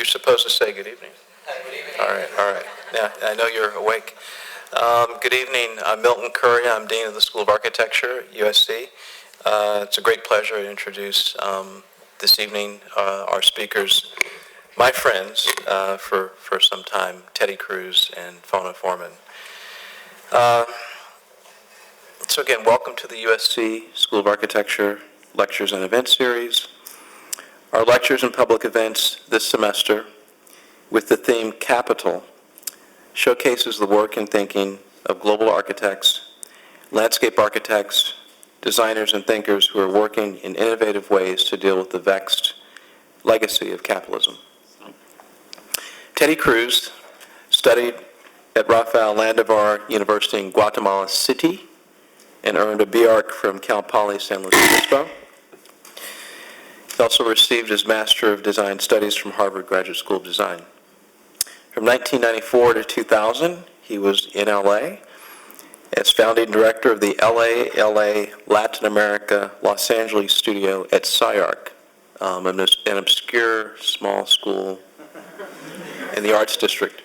You're supposed to say good evening. Good evening. All right. Yeah, I know you're awake. Good evening. I'm Milton Curry. I'm Dean of the School of Architecture, USC. It's a great pleasure to introduce this evening our speakers, my friends for some time, Teddy Cruz and Fonna Forman. So again, welcome to the USC School of Architecture Lectures and Event Series. Our lectures and public events this semester with the theme Capital showcases the work and thinking of global architects, landscape architects, designers and thinkers who are working in innovative ways to deal with the vexed legacy of capitalism. Teddy Cruz studied at Rafael Landivar University in Guatemala City and earned a B.Arch from Cal Poly San Luis Obispo. He also received his Master of Design Studies from Harvard Graduate School of Design. From 1994 to 2000, he was in LA as founding director of the LA Latin America Los Angeles studio at SciArc, an obscure small school in the Arts District.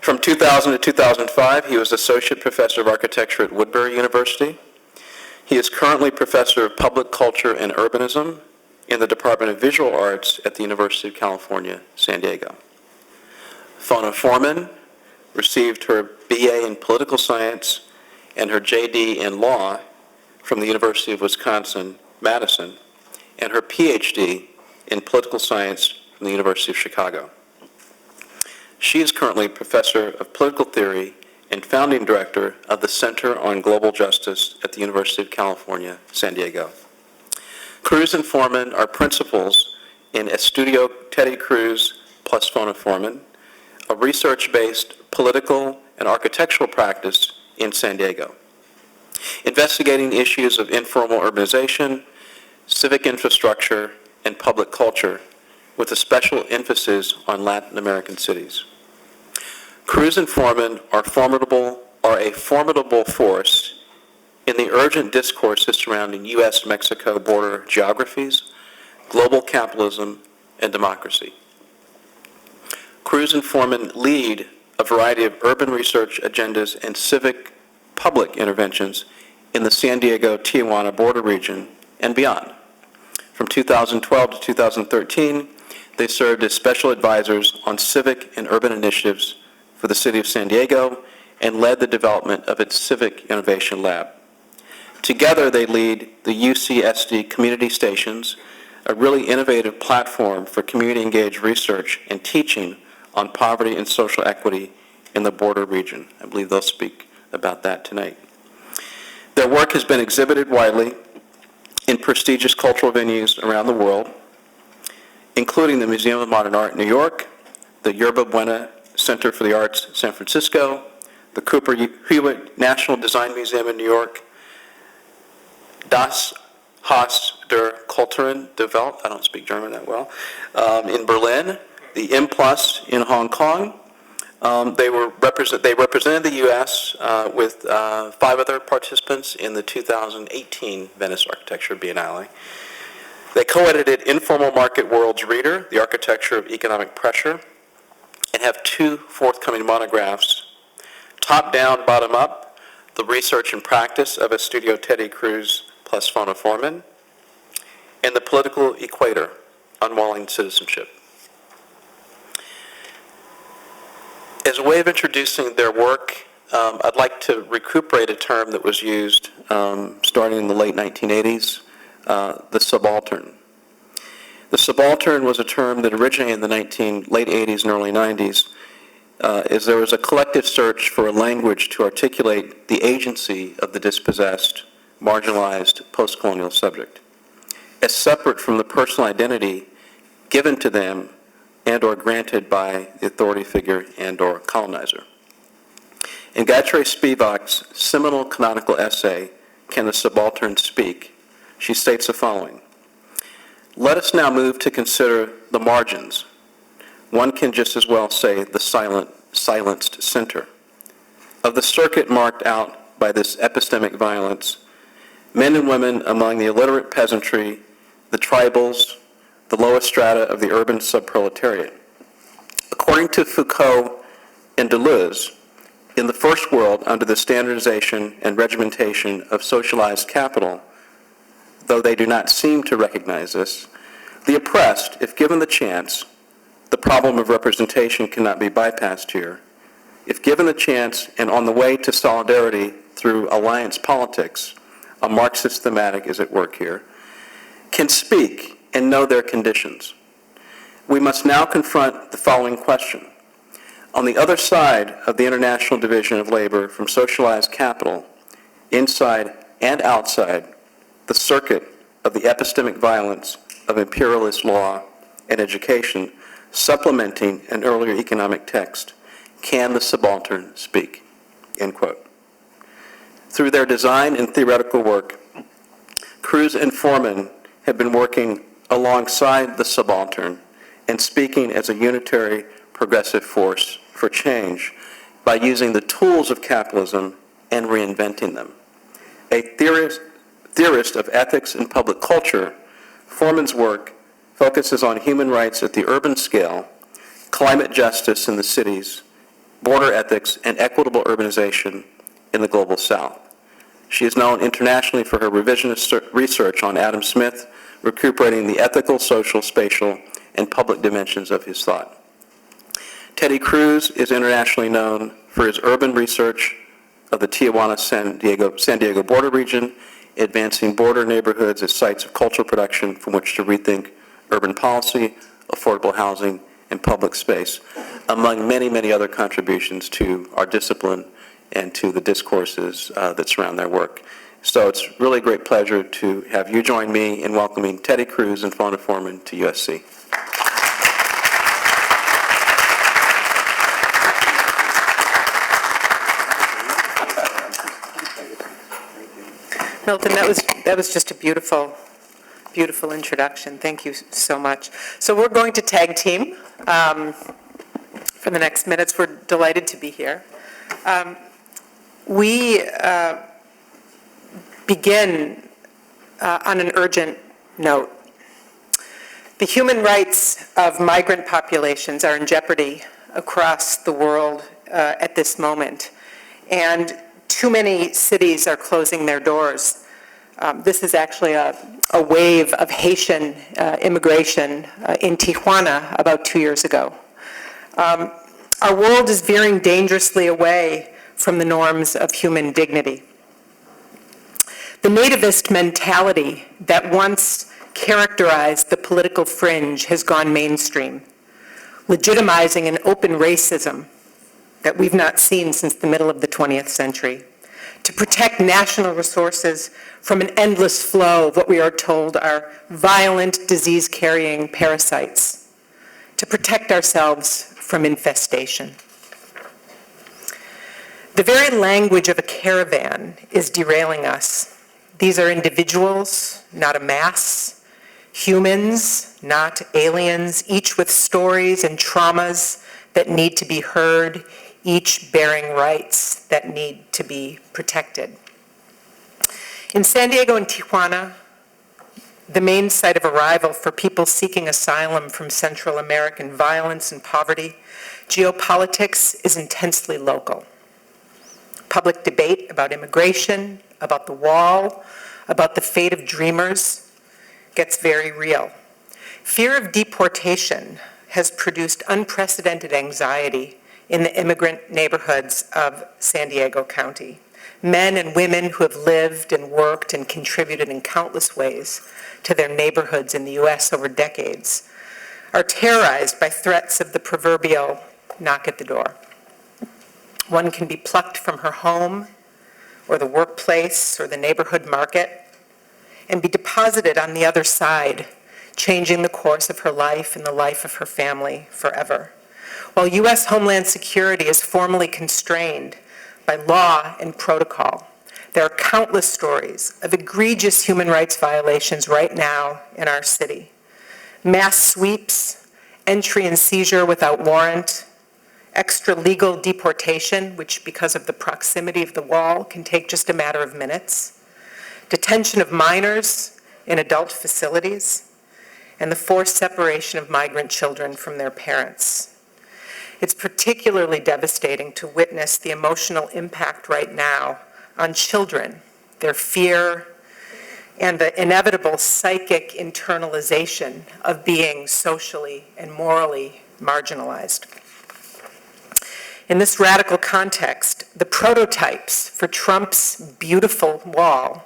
From 2000 to 2005, he was Associate Professor of Architecture at Woodbury University. He is currently Professor of Public Culture and Urbanism in the Department of Visual Arts at the University of California, San Diego. Fonna Forman received her BA in Political Science and her JD in Law from the University of Wisconsin-Madison, and her PhD in Political Science from the University of Chicago. She is currently Professor of Political Theory and founding director of the Center on Global Justice at the University of California, San Diego. Cruz and Forman are principals in Estudio Teddy Cruz plus Fonna Forman, a research-based political and architectural practice in San Diego, investigating issues of informal urbanization, civic infrastructure, and public culture, with a special emphasis on Latin American cities. Cruz and Forman are a formidable force in the urgent discourses surrounding U.S.-Mexico border geographies, global capitalism, and democracy. Cruz and Forman lead a variety of urban research agendas and civic public interventions in the San Diego-Tijuana border region and beyond. From 2012 to 2013, they served as special advisors on civic and urban initiatives for the city of San Diego and led the development of its Civic Innovation Lab. Together, they lead the UCSD Community Stations, a really innovative platform for community-engaged research and teaching on poverty and social equity in the border region. I believe they'll speak about that tonight. Their work has been exhibited widely in prestigious cultural venues around the world, including the Museum of Modern Art in New York, the Yerba Buena Center for the Arts, San Francisco, the Cooper Hewitt National Design Museum in New York, Das Haus der Kulturen der Welt, I don't speak German that well, in Berlin, the M+ in Hong Kong. They represented the U.S. with 5 other participants in the 2018 Venice Architecture Biennale. They co-edited Informal Market World's Reader, The Architecture of Economic Pressure, and have 2 forthcoming monographs, Top Down, Bottom Up, The Research and Practice of Estudio Teddy Cruz plus Fonna Forman, and The Political Equator, Unwalling Citizenship. As a way of introducing their work, I'd like to recuperate a term that was used starting in the late 1980s, the Subaltern. The Subaltern was a term that originated in the late 80s and early 90s as there was a collective search for a language to articulate the agency of the dispossessed, marginalized, post-colonial subject, as separate from the personal identity given to them and or granted by the authority figure and or colonizer. In Gayatri Spivak's seminal canonical essay, Can the Subaltern Speak?, she states the following: let us now move to consider the margins. One can just as well say the silenced center. Of the circuit marked out by this epistemic violence, men and women among the illiterate peasantry, the tribals, the lowest strata of the urban subproletariat. According to Foucault and Deleuze, in the first world, under the standardization and regimentation of socialized capital, though they do not seem to recognize this, the oppressed, if given the chance, the problem of representation cannot be bypassed here. If given the chance and on the way to solidarity through alliance politics, a Marxist thematic is at work here, can speak and know their conditions. We must now confront the following question. On the other side of the international division of labor from socialized capital, inside and outside the circuit of the epistemic violence of imperialist law and education, supplementing an earlier economic text, can the subaltern speak? End quote. Through their design and theoretical work, Cruz and Forman have been working alongside the subaltern and speaking as a unitary progressive force for change by using the tools of capitalism and reinventing them. A theorist of ethics and public culture, Forman's work focuses on human rights at the urban scale, climate justice in the cities, border ethics, and equitable urbanization in the global south. She is known internationally for her revisionist research on Adam Smith, recuperating the ethical, social, spatial, and public dimensions of his thought. Teddy Cruz is internationally known for his urban research of the Tijuana-San Diego border region, advancing border neighborhoods as sites of cultural production from which to rethink urban policy, affordable housing, and public space, among many, many other contributions to our discipline and to the discourses that surround their work. So it's really a great pleasure to have you join me in welcoming Teddy Cruz and Fonna Forman to USC. Milton, that was just a beautiful introduction. Thank you so much. So we're going to tag team for the next minutes. We're delighted to be here. We begin on an urgent note. The human rights of migrant populations are in jeopardy across the world at this moment, and too many cities are closing their doors. This is actually a wave of Haitian immigration in Tijuana about 2 years ago. Our world is veering dangerously away from the norms of human dignity. The nativist mentality that once characterized the political fringe has gone mainstream, legitimizing an open racism that we've not seen since the middle of the 20th century, to protect national resources from an endless flow of what we are told are violent, disease-carrying parasites, to protect ourselves from infestation. The very language of a caravan is derailing us. These are individuals, not a mass, humans, not aliens, each with stories and traumas that need to be heard, each bearing rights that need to be protected. In San Diego and Tijuana, the main site of arrival for people seeking asylum from Central American violence and poverty, geopolitics is intensely local. Public debate about immigration, about the wall, about the fate of dreamers gets very real. Fear of deportation has produced unprecedented anxiety in the immigrant neighborhoods of San Diego County. Men and women who have lived and worked and contributed in countless ways to their neighborhoods in the U.S. over decades are terrorized by threats of the proverbial knock at the door. One can be plucked from her home or the workplace or the neighborhood market and be deposited on the other side, changing the course of her life and the life of her family forever. While U.S. Homeland Security is formally constrained by law and protocol, there are countless stories of egregious human rights violations right now in our city. Mass sweeps, entry and seizure without warrant, extra-legal deportation, which because of the proximity of the wall can take just a matter of minutes, detention of minors in adult facilities, and the forced separation of migrant children from their parents. It's particularly devastating to witness the emotional impact right now on children, their fear, and the inevitable psychic internalization of being socially and morally marginalized. In this radical context, the prototypes for Trump's beautiful wall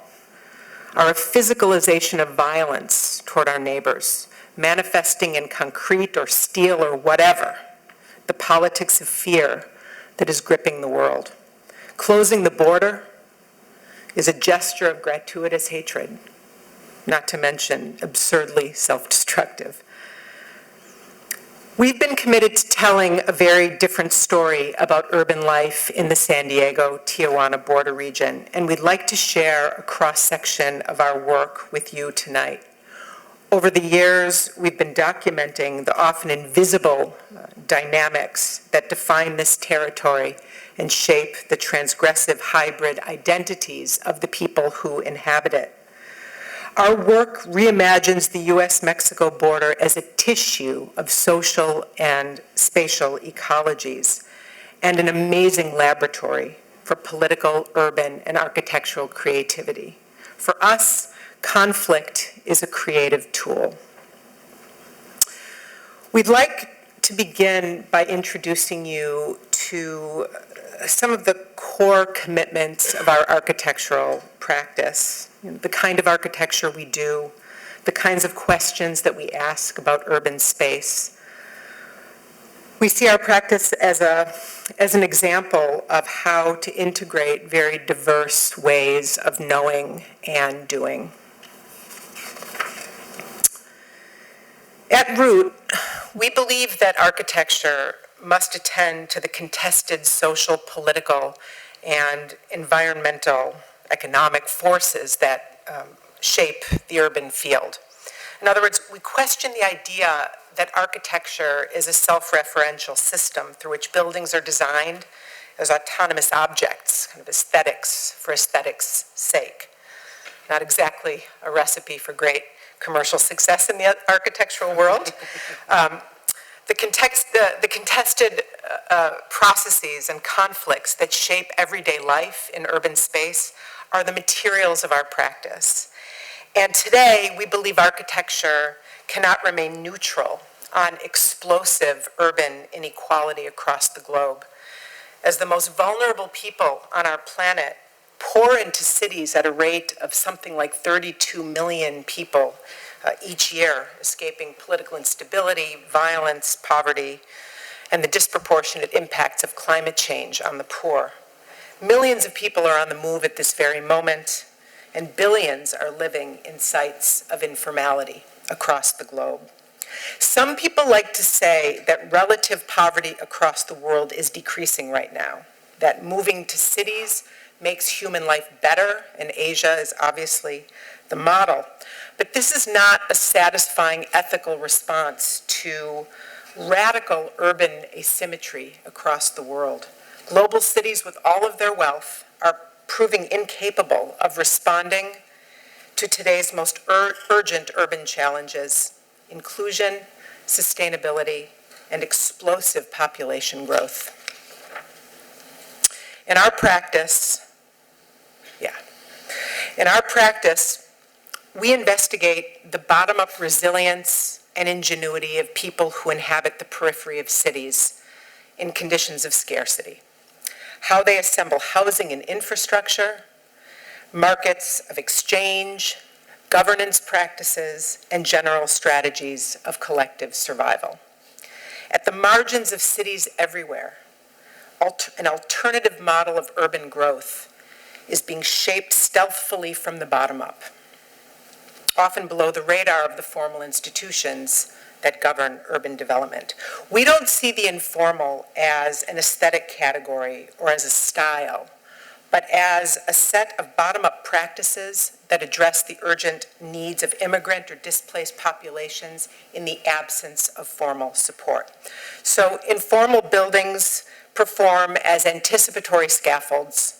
are a physicalization of violence toward our neighbors, manifesting in concrete or steel or whatever, the politics of fear that is gripping the world. Closing the border is a gesture of gratuitous hatred, not to mention absurdly self-destructive. We've been committed to telling a very different story about urban life in the San Diego-Tijuana border region, and we'd like to share a cross-section of our work with you tonight. Over the years, we've been documenting the often invisible dynamics that define this territory and shape the transgressive hybrid identities of the people who inhabit it. Our work reimagines the US-Mexico border as a tissue of social and spatial ecologies and an amazing laboratory for political, urban, and architectural creativity. For us, conflict is a creative tool. We'd like to begin by introducing you to some of the core commitments of our architectural practice, the kind of architecture we do, the kinds of questions that we ask about urban space. We see our practice as an example of how to integrate very diverse ways of knowing and doing. At root, we believe that architecture must attend to the contested social, political, and environmental economic forces that shape the urban field. In other words, we question the idea that architecture is a self-referential system through which buildings are designed as autonomous objects, kind of aesthetics for aesthetics' sake. Not exactly a recipe for great commercial success in the architectural world. The contested processes and conflicts that shape everyday life in urban space are the materials of our practice. And today, we believe architecture cannot remain neutral on explosive urban inequality across the globe. As the most vulnerable people on our planet pour into cities at a rate of something like 32 million people each year, escaping political instability, violence, poverty, and the disproportionate impacts of climate change on the poor. Millions of people are on the move at this very moment, and billions are living in sites of informality across the globe. Some people like to say that relative poverty across the world is decreasing right now, that moving to cities makes human life better, and Asia is obviously the model. But this is not a satisfying ethical response to radical urban asymmetry across the world. Global cities with all of their wealth are proving incapable of responding to today's most urgent urban challenges: inclusion, sustainability, and explosive population growth. In our practice, we investigate the bottom-up resilience and ingenuity of people who inhabit the periphery of cities in conditions of scarcity, how they assemble housing and infrastructure, markets of exchange, governance practices, and general strategies of collective survival. At the margins of cities everywhere, an alternative model of urban growth is being shaped stealthily from the bottom up, often below the radar of the formal institutions that govern urban development. We don't see the informal as an aesthetic category or as a style, but as a set of bottom-up practices that address the urgent needs of immigrant or displaced populations in the absence of formal support. So informal buildings perform as anticipatory scaffolds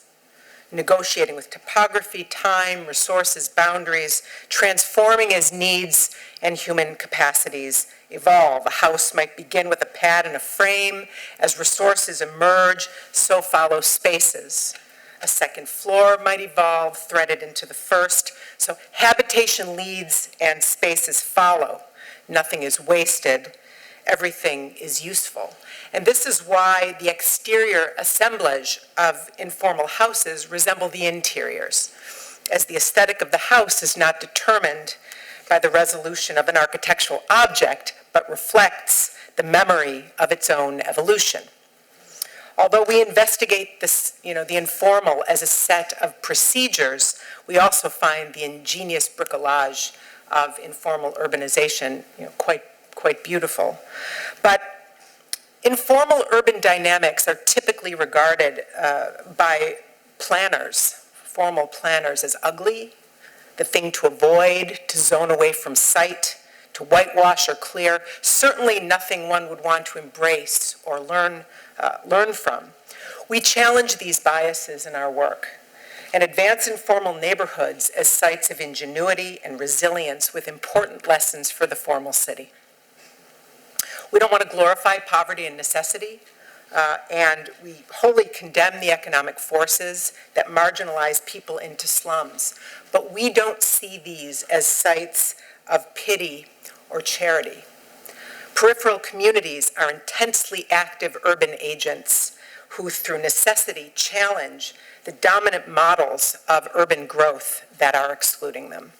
negotiating with topography, time, resources, boundaries, transforming as needs and human capacities evolve. A house might begin with a pad and a frame. As resources emerge, so follow spaces. A second floor might evolve, threaded into the first. So habitation leads and spaces follow. Nothing is wasted. Everything is useful. And this is why the exterior assemblage of informal houses resemble the interiors, as the aesthetic of the house is not determined by the resolution of an architectural object, but reflects the memory of its own evolution. Although we investigate this, the informal as a set of procedures, we also find the ingenious bricolage of informal urbanization, quite beautiful. But informal urban dynamics are typically regarded by planners, formal planners, as ugly, the thing to avoid, to zone away from sight, to whitewash or clear, certainly nothing one would want to embrace or learn from. We challenge these biases in our work and advance informal neighborhoods as sites of ingenuity and resilience with important lessons for the formal city. We don't want to glorify poverty and necessity, and we wholly condemn the economic forces that marginalize people into slums. But we don't see these as sites of pity or charity. Peripheral communities are intensely active urban agents who, through necessity, challenge the dominant models of urban growth that are excluding them.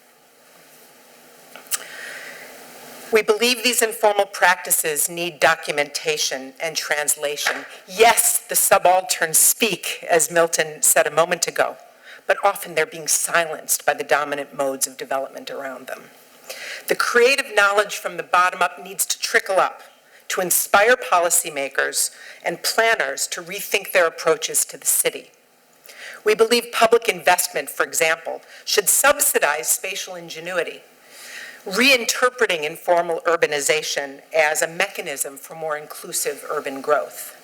We believe these informal practices need documentation and translation. Yes, the subaltern speak, as Milton said a moment ago, but often they're being silenced by the dominant modes of development around them. The creative knowledge from the bottom up needs to trickle up to inspire policymakers and planners to rethink their approaches to the city. We believe public investment, for example, should subsidize spatial ingenuity, reinterpreting informal urbanization as a mechanism for more inclusive urban growth.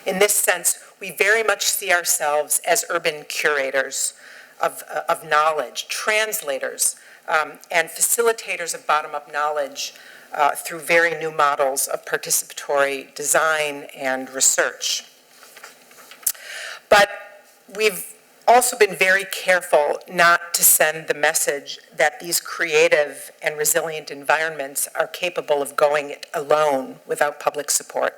In this sense, we very much see ourselves as urban curators of knowledge, translators, and facilitators of bottom-up knowledge through very new models of participatory design and research. But we've also been very careful not to send the message that these creative and resilient environments are capable of going it alone without public support.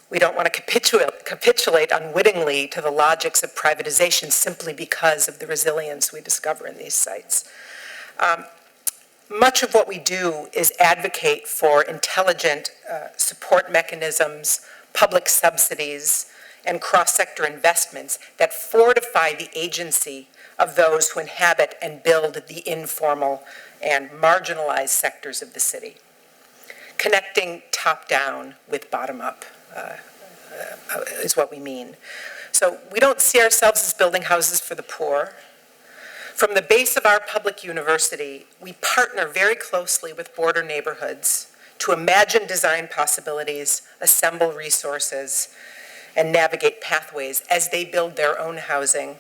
We don't want to capitulate unwittingly to the logics of privatization simply because of the resilience we discover in these sites. Much of what we do is advocate for intelligent support mechanisms, public subsidies, and cross-sector investments that fortify the agency of those who inhabit and build the informal and marginalized sectors of the city, connecting top-down with bottom-up. Is what we mean. So we don't see ourselves as building houses for the poor. From the base of our public university, we partner very closely with border neighborhoods to imagine design possibilities, assemble resources, and navigate pathways as they build their own housing,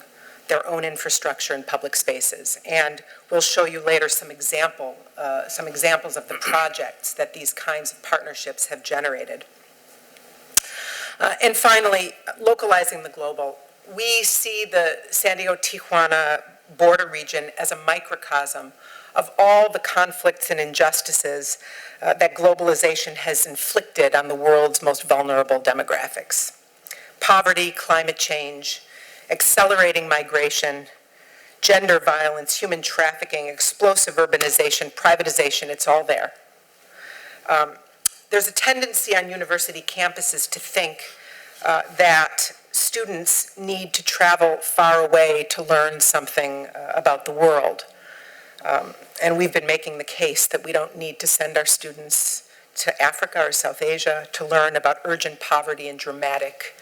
their own infrastructure and public spaces. And we'll show you later some examples of the projects that these kinds of partnerships have generated. And finally, localizing the global. We see the San Diego-Tijuana border region as a microcosm of all the conflicts and injustices that globalization has inflicted on the world's most vulnerable demographics. Poverty, climate change, accelerating migration, gender violence, human trafficking, explosive urbanization, privatization, it's all there. There's a tendency on university campuses to think that students need to travel far away to learn something about the world. And we've been making the case that we don't need to send our students to Africa or South Asia to learn about urgent poverty and dramatic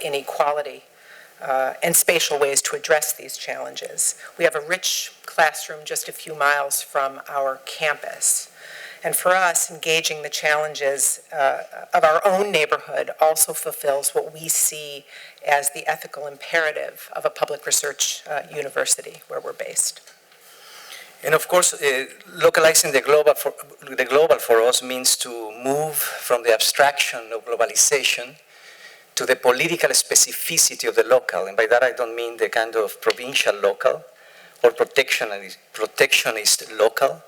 inequality and spatial ways to address these challenges. We have a rich classroom just a few miles from our campus. And for us, engaging the challenges of our own neighborhood also fulfills what we see as the ethical imperative of a public research university where we're based. And of course, localizing the global for us means to move from the abstraction of globalization to the political specificity of the local. And by that I don't mean the kind of provincial local or protectionist local,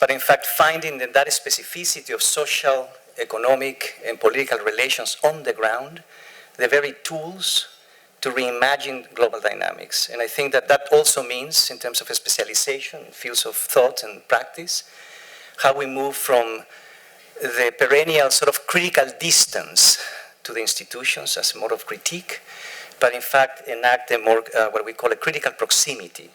but in fact finding that specificity of social, economic, and political relations on the ground, the very tools to reimagine global dynamics. And I think that that also means, in terms of a specialization in fields of thought and practice, how we move from the perennial sort of critical distance to the institutions as a mode of critique, but in fact enact a more, what we call a critical proximity,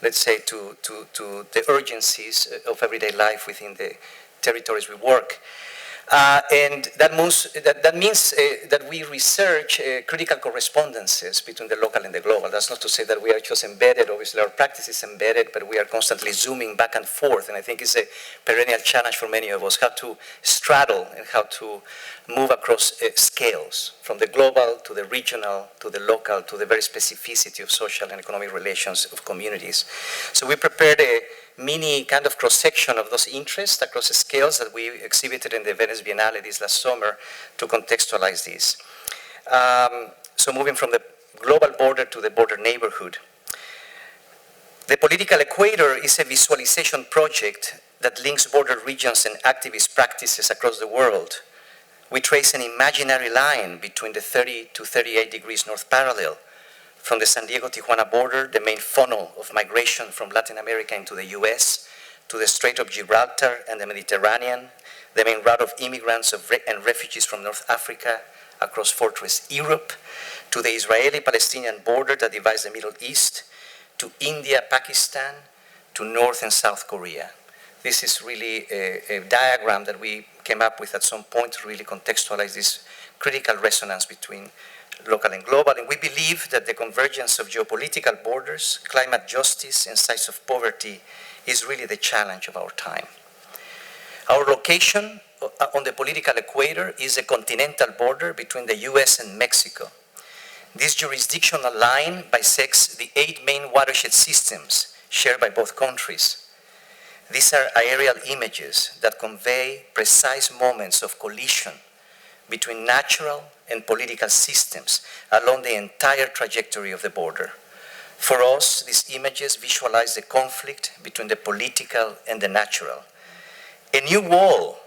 let's say, to the urgencies of everyday life within the territories we work. And that means that we research critical correspondences between the local and the global. That's not to say that we are just embedded. Obviously, our practice is embedded, but we are constantly zooming back and forth. And I think it's a perennial challenge for many of us, how to straddle and how to move across scales, from the global to the regional to the local to the very specificity of social and economic relations of communities. So we prepared a mini kind of cross-section of those interests across the scales that we exhibited in the Venice Biennale this last summer to contextualize this. So moving from the global border to the border neighborhood. The Political Equator is a visualization project that links border regions and activist practices across the world. We trace an imaginary line between the 30 to 38 degrees north parallel from the San Diego-Tijuana border, the main funnel of migration from Latin America into the US, to the Strait of Gibraltar and the Mediterranean, the main route of immigrants and refugees from North Africa across fortress Europe, to the Israeli-Palestinian border that divides the Middle East, to India, Pakistan, to North and South Korea. This is really a diagram that we came up with at some point to really contextualize this critical resonance between local and global, and we believe that the convergence of geopolitical borders, climate justice, and size of poverty is really the challenge of our time. Our location on the political equator is a continental border between the US and Mexico. This jurisdictional line bisects the 8 main watershed systems shared by both countries. These are aerial images that convey precise moments of collision between natural and political systems along the entire trajectory of the border. For us, these images visualize the conflict between the political and the natural. A new wall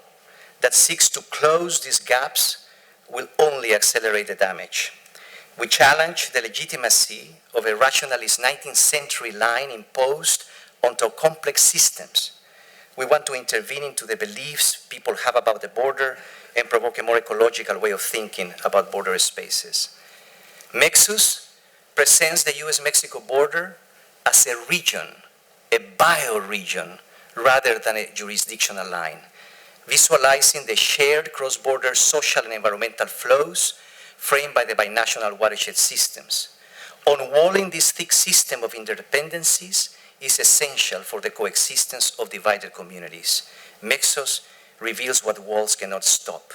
that seeks to close these gaps will only accelerate the damage. We challenge the legitimacy of a rationalist 19th century line imposed onto complex systems. We want to intervene into the beliefs people have about the border and provoke a more ecological way of thinking about border spaces. Mexus presents the US-Mexico border as a region, a bioregion, rather than a jurisdictional line, visualizing the shared cross-border social and environmental flows framed by the binational watershed systems. Unwalling this thick system of interdependencies is essential for the coexistence of divided communities. Mexus reveals what walls cannot stop: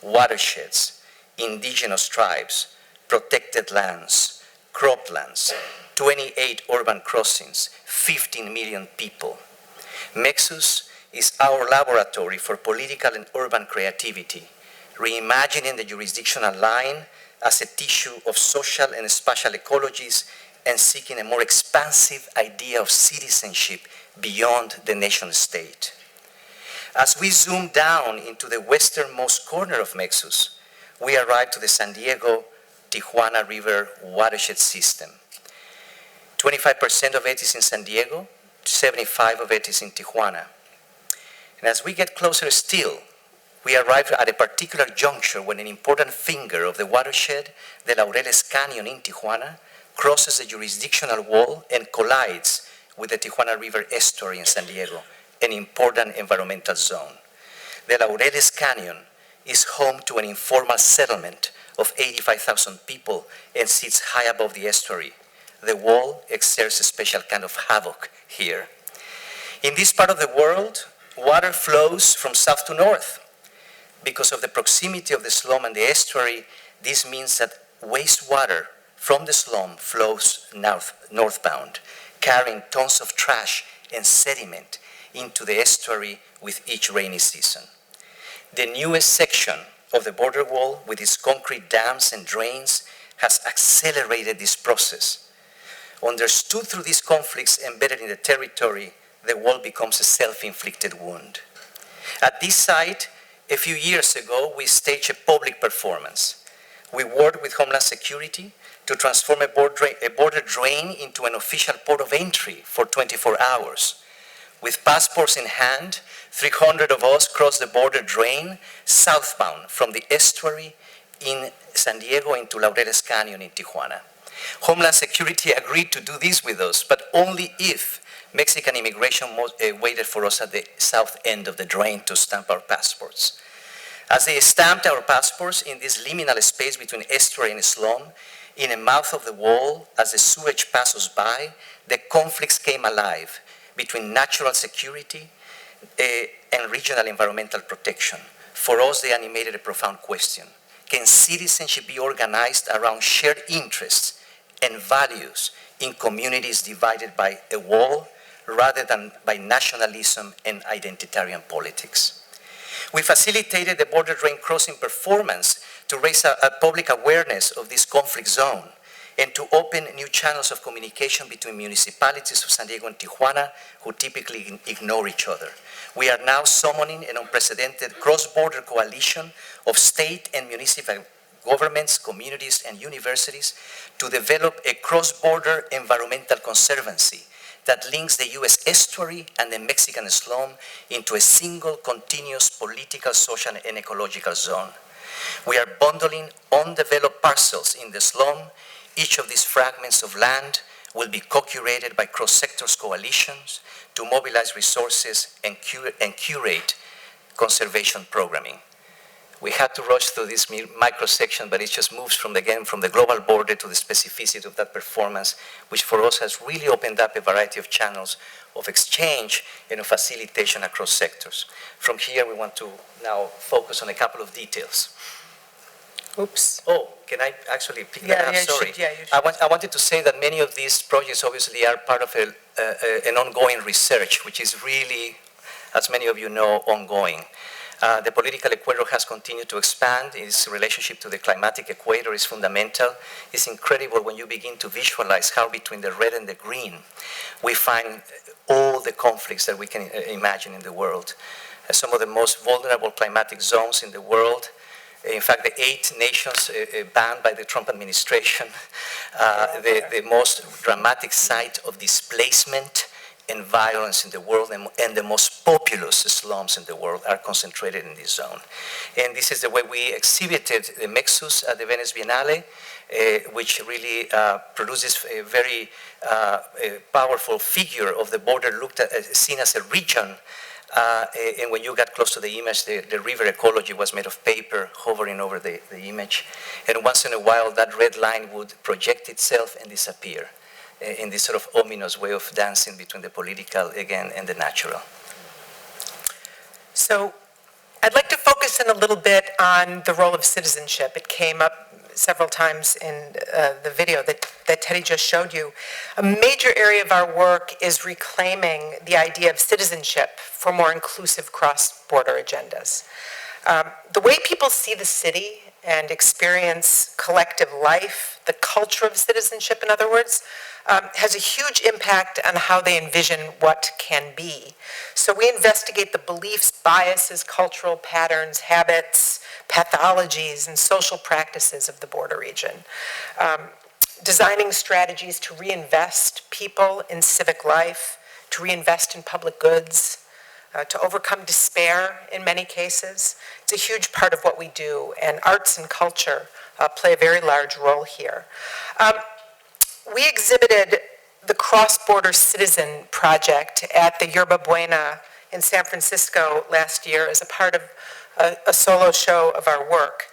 watersheds, indigenous tribes, protected lands, croplands, 28 urban crossings, 15 million people. Mexus is our laboratory for political and urban creativity, reimagining the jurisdictional line as a tissue of social and spatial ecologies and seeking a more expansive idea of citizenship beyond the nation state. As we zoom down into the westernmost corner of Mexus, we arrive to the San Diego-Tijuana River watershed system. 25% of it is in San Diego, 75% of it is in Tijuana. And as we get closer still, we arrive at a particular juncture when an important finger of the watershed, the Laureles Canyon in Tijuana, crosses the jurisdictional wall and collides with the Tijuana River estuary in San Diego, an important environmental zone. The Laureles Canyon is home to an informal settlement of 85,000 people and sits high above the estuary. The wall exerts a special kind of havoc here. In this part of the world, water flows from south to north. Because of the proximity of the slum and the estuary, this means that wastewater from the slum flows northbound, carrying tons of trash and sediment into the estuary with each rainy season. The newest section of the border wall, with its concrete dams and drains, has accelerated this process. Understood through these conflicts embedded in the territory, the wall becomes a self-inflicted wound. At this site, a few years ago, we staged a public performance. We worked with Homeland Security to transform a border drain into an official port of entry for 24 hours. With passports in hand, 300 of us crossed the border drain southbound from the estuary in San Diego into Laureles Canyon in Tijuana. Homeland Security agreed to do this with us, but only if Mexican immigration waited for us at the south end of the drain to stamp our passports. As they stamped our passports in this liminal space between estuary and slum, in the mouth of the wall, as the sewage passed us by, the conflicts came alive between natural security and regional environmental protection. For us, they animated a profound question. Can citizenship be organized around shared interests and values in communities divided by a wall rather than by nationalism and identitarian politics? We facilitated the border drain crossing performance to raise a public awareness of this conflict zone and to open new channels of communication between municipalities of San Diego and Tijuana who typically ignore each other. We are now summoning an unprecedented cross-border coalition of state and municipal governments, communities, and universities to develop a cross-border environmental conservancy that links the US estuary and the Mexican slum into a single continuous political, social, and ecological zone. We are bundling undeveloped parcels in the slum. Each of these fragments of land will be co-curated by cross-sectors coalitions to mobilize resources and curate conservation programming. We had to rush through this micro section, but it just moves from the global border to the specificity of that performance, which for us has really opened up a variety of channels of exchange and of facilitation across sectors. From here, we want to now focus on a couple of details. Oops. Oh, can I actually pick that up? Sorry. You should. I wanted to say that many of these projects obviously are part of an ongoing research, which is really, as many of you know, ongoing. The political equator has continued to expand. Its relationship to the climatic equator is fundamental. It's incredible when you begin to visualize how between the red and the green, we find all the conflicts that we can imagine in the world. Some of the most vulnerable climatic zones in the world. In fact, the 8 nations banned by the Trump administration, the most dramatic site of displacement and violence in the world, and the most populous slums in the world are concentrated in this zone. And this is the way we exhibited the Mexus at the Venice Biennale, which really produces a very powerful figure of the border seen as a region. And when you got close to the image, the river ecology was made of paper hovering over the image. And once in a while, that red line would project itself and disappear in this sort of ominous way of dancing between the political, again, and the natural. So I'd like to focus in a little bit on the role of citizenship. It came up several times in the video that Teddy just showed you. A major area of our work is reclaiming the idea of citizenship for more inclusive cross-border agendas. The way people see the city and experience collective life, the culture of citizenship, in other words, has a huge impact on how they envision what can be. So we investigate the beliefs, biases, cultural patterns, habits, pathologies, and social practices of the border region. Designing strategies to reinvest people in civic life, to reinvest in public goods, to overcome despair in many cases. It's a huge part of what we do, and arts and culture play a very large role here. We exhibited the Cross-Border Citizen Project at the Yerba Buena in San Francisco last year as a part of a solo show of our work,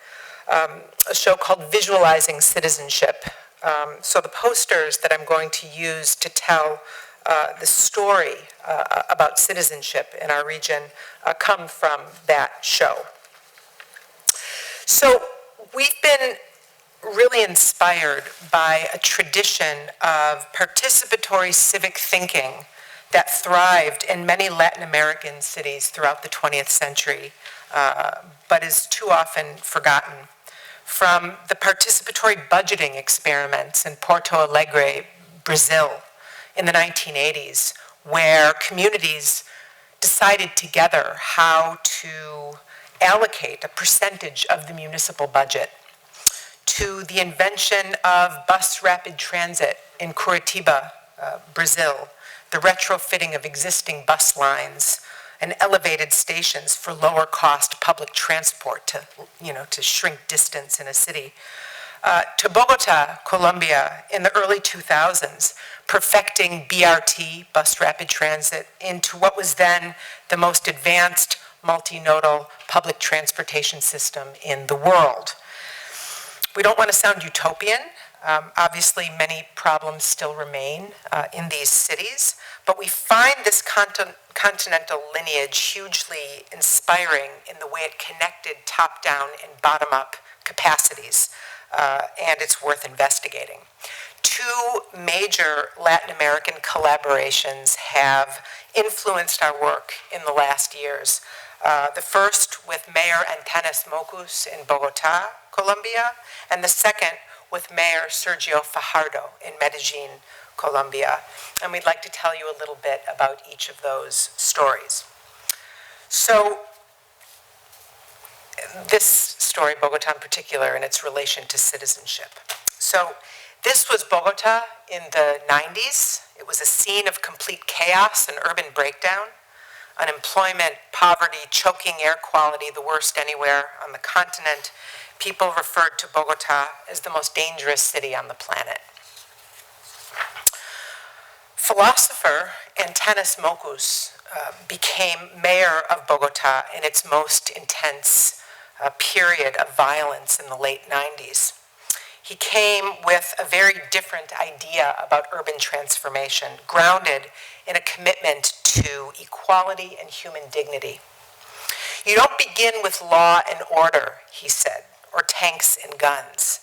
a show called Visualizing Citizenship. So the posters that I'm going to use to tell the story about citizenship in our region come from that show. So we've been really inspired by a tradition of participatory civic thinking that thrived in many Latin American cities throughout the 20th century, but is too often forgotten. From the participatory budgeting experiments in Porto Alegre, Brazil, in the 1980s, where communities decided together how to allocate a percentage of the municipal budget, to the invention of bus rapid transit in Curitiba, Brazil, the retrofitting of existing bus lines and elevated stations for lower cost public transport to shrink distance in a city, to Bogota, Colombia, in the early 2000s, perfecting BRT, bus rapid transit, into what was then the most advanced multinodal public transportation system in the world. We don't want to sound utopian. Obviously, many problems still remain in these cities, but we find this continental lineage hugely inspiring in the way it connected top-down and bottom-up capacities, and it's worth investigating. Two major Latin American collaborations have influenced our work in the last years. The first with Mayor Antanas Mocus in Bogota, Colombia, and the second with Mayor Sergio Fajardo in Medellin, Colombia. And we'd like to tell you a little bit about each of those stories. So this story, Bogota in particular, and its relation to citizenship. So this was Bogota in the 90s. It was a scene of complete chaos and urban breakdown. Unemployment, poverty, choking air quality, the worst anywhere on the continent. People referred to Bogota as the most dangerous city on the planet. Philosopher Antanas Mocus became mayor of Bogota in its most intense period of violence in the late 90s. He came with a very different idea about urban transformation, grounded in a commitment to equality and human dignity. You don't begin with law and order, he said, or tanks and guns,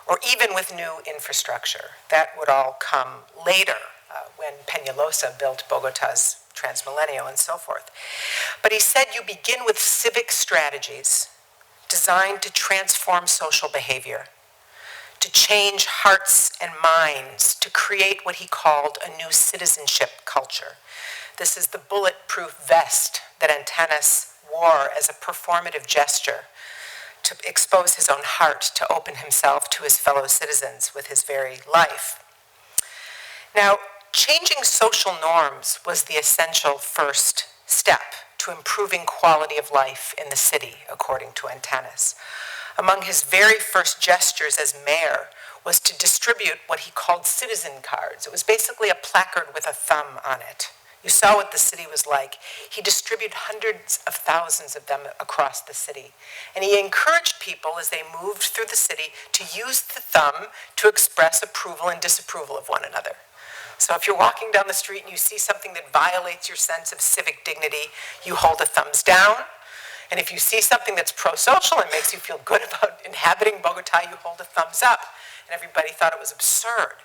or even with new infrastructure. That would all come later when Peñalosa built Bogota's Transmilenio and so forth. But he said you begin with civic strategies designed to transform social behavior, to change hearts and minds, to create what he called a new citizenship culture. This is the bulletproof vest that Antanas wore as a performative gesture to expose his own heart, to open himself to his fellow citizens with his very life. Now, changing social norms was the essential first step to improving quality of life in the city, according to Antanas. Among his very first gestures as mayor was to distribute what he called citizen cards. It was basically a placard with a thumb on it. You saw what the city was like. He distributed hundreds of thousands of them across the city. And he encouraged people as they moved through the city to use the thumb to express approval and disapproval of one another. So if you're walking down the street and you see something that violates your sense of civic dignity, you hold a thumbs down. And if you see something that's pro-social and makes you feel good about inhabiting Bogota, you hold a thumbs up. And everybody thought it was absurd.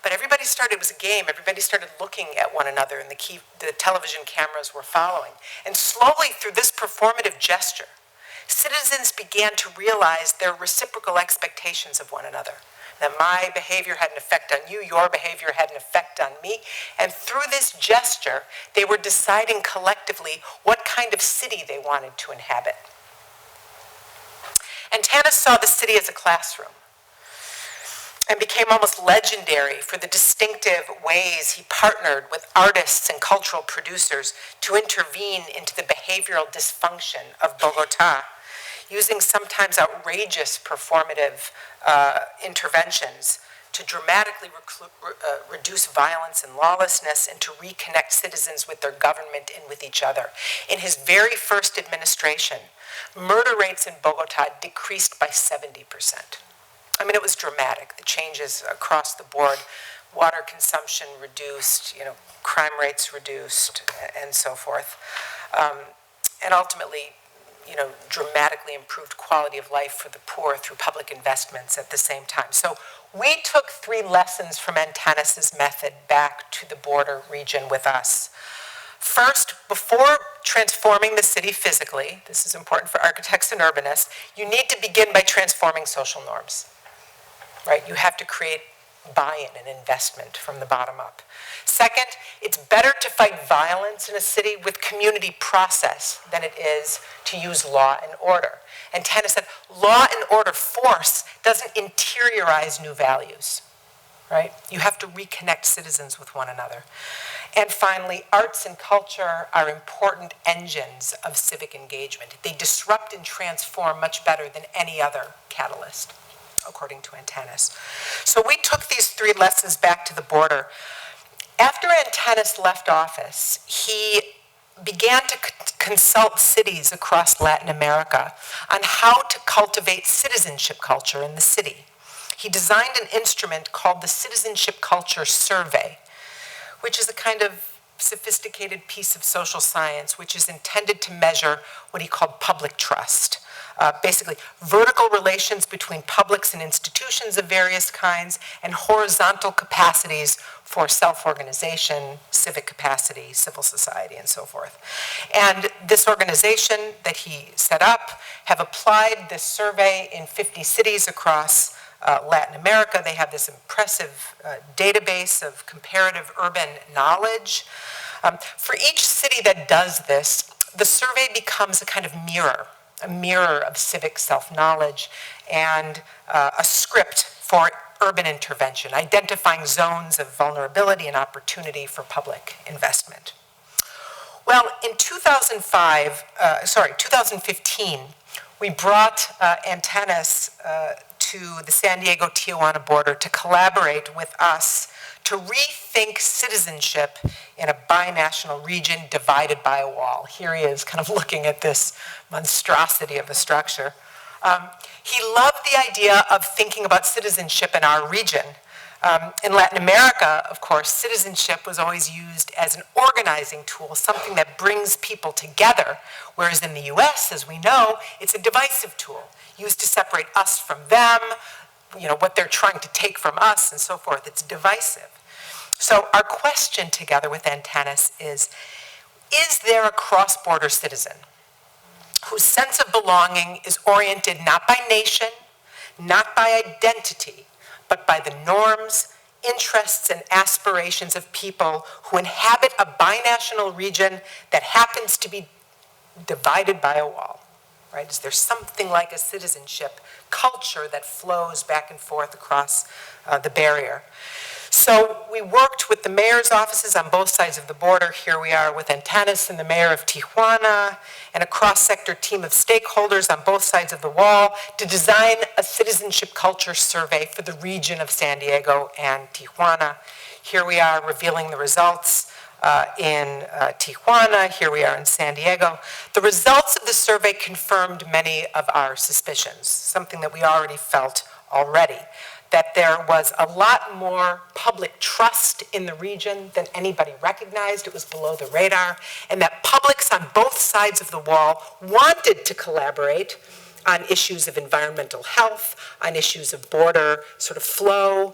But everybody started, it was a game, everybody started looking at one another, and the television cameras were following. And slowly through this performative gesture, citizens began to realize their reciprocal expectations of one another. That my behavior had an effect on you, your behavior had an effect on me. And through this gesture, they were deciding collectively what kind of city they wanted to inhabit. Antanas saw the city as a classroom and became almost legendary for the distinctive ways he partnered with artists and cultural producers to intervene into the behavioral dysfunction of Bogota, using sometimes outrageous performative interventions to dramatically reduce violence and lawlessness and to reconnect citizens with their government and with each other. In his very first administration, murder rates in Bogota decreased by 70%. I mean, it was dramatic. The changes across the board water consumption reduced, crime rates reduced, and so forth. And ultimately, dramatically improved quality of life for the poor through public investments at the same time. So we took 3 lessons from Antanas' method back to the border region with us. First, before transforming the city physically, this is important for architects and urbanists, you need to begin by transforming social norms, right? You have to create buy-in and investment from the bottom up. Second, it's better to fight violence in a city with community process than it is to use law and order. And Tanner said, law and order force doesn't interiorize new values, right? You have to reconnect citizens with one another. And finally, arts and culture are important engines of civic engagement. They disrupt and transform much better than any other catalyst, according to Antanas. So we took these 3 lessons back to the border. After Antanas left office, he began to consult cities across Latin America on how to cultivate citizenship culture in the city. He designed an instrument called the Citizenship Culture Survey, which is a kind of sophisticated piece of social science which is intended to measure what he called public trust. Basically, vertical relations between publics and institutions of various kinds, and horizontal capacities for self-organization, civic capacity, civil society, and so forth. And this organization that he set up have applied this survey in 50 cities across Latin America. They have this impressive database of comparative urban knowledge. For each city that does this, the survey becomes a kind of mirror, a mirror of civic self-knowledge and a script for urban intervention, identifying zones of vulnerability and opportunity for public investment. Well, in 2015, we brought Antanas to the San Diego-Tijuana border to collaborate with us to rethink citizenship in a binational region divided by a wall. Here he is kind of looking at this monstrosity of a structure. He loved the idea of thinking about citizenship in our region. In Latin America, of course, citizenship was always used as an organizing tool, something that brings people together, whereas in the US, as we know, it's a divisive tool, used to separate us from them, what they're trying to take from us, and so forth. It's divisive. So our question together with Antanas is there a cross-border citizen whose sense of belonging is oriented not by nation, not by identity, but by the norms, interests, and aspirations of people who inhabit a binational region that happens to be divided by a wall, right? Is there something like a citizenship culture that flows back and forth across the barrier? So we worked with the mayor's offices on both sides of the border. Here we are with Antanas and the mayor of Tijuana, and a cross-sector team of stakeholders on both sides of the wall to design a citizenship culture survey for the region of San Diego and Tijuana. Here we are revealing the results in Tijuana. Here we are in San Diego. The results of the survey confirmed many of our suspicions, something that we already felt already, that there was a lot more public trust in the region than anybody recognized. It was below the radar, and that publics on both sides of the wall wanted to collaborate on issues of environmental health, on issues of border sort of flow,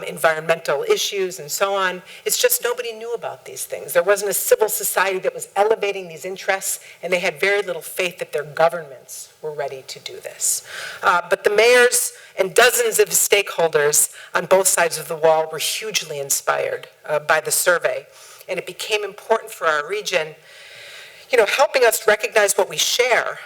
environmental issues, and so on. It's just nobody knew about these things. There wasn't a civil society that was elevating these interests, and they had very little faith that their governments were ready to do this. But the mayors and dozens of stakeholders on both sides of the wall were hugely inspired by the survey, and it became important for our region, helping us recognize what we share.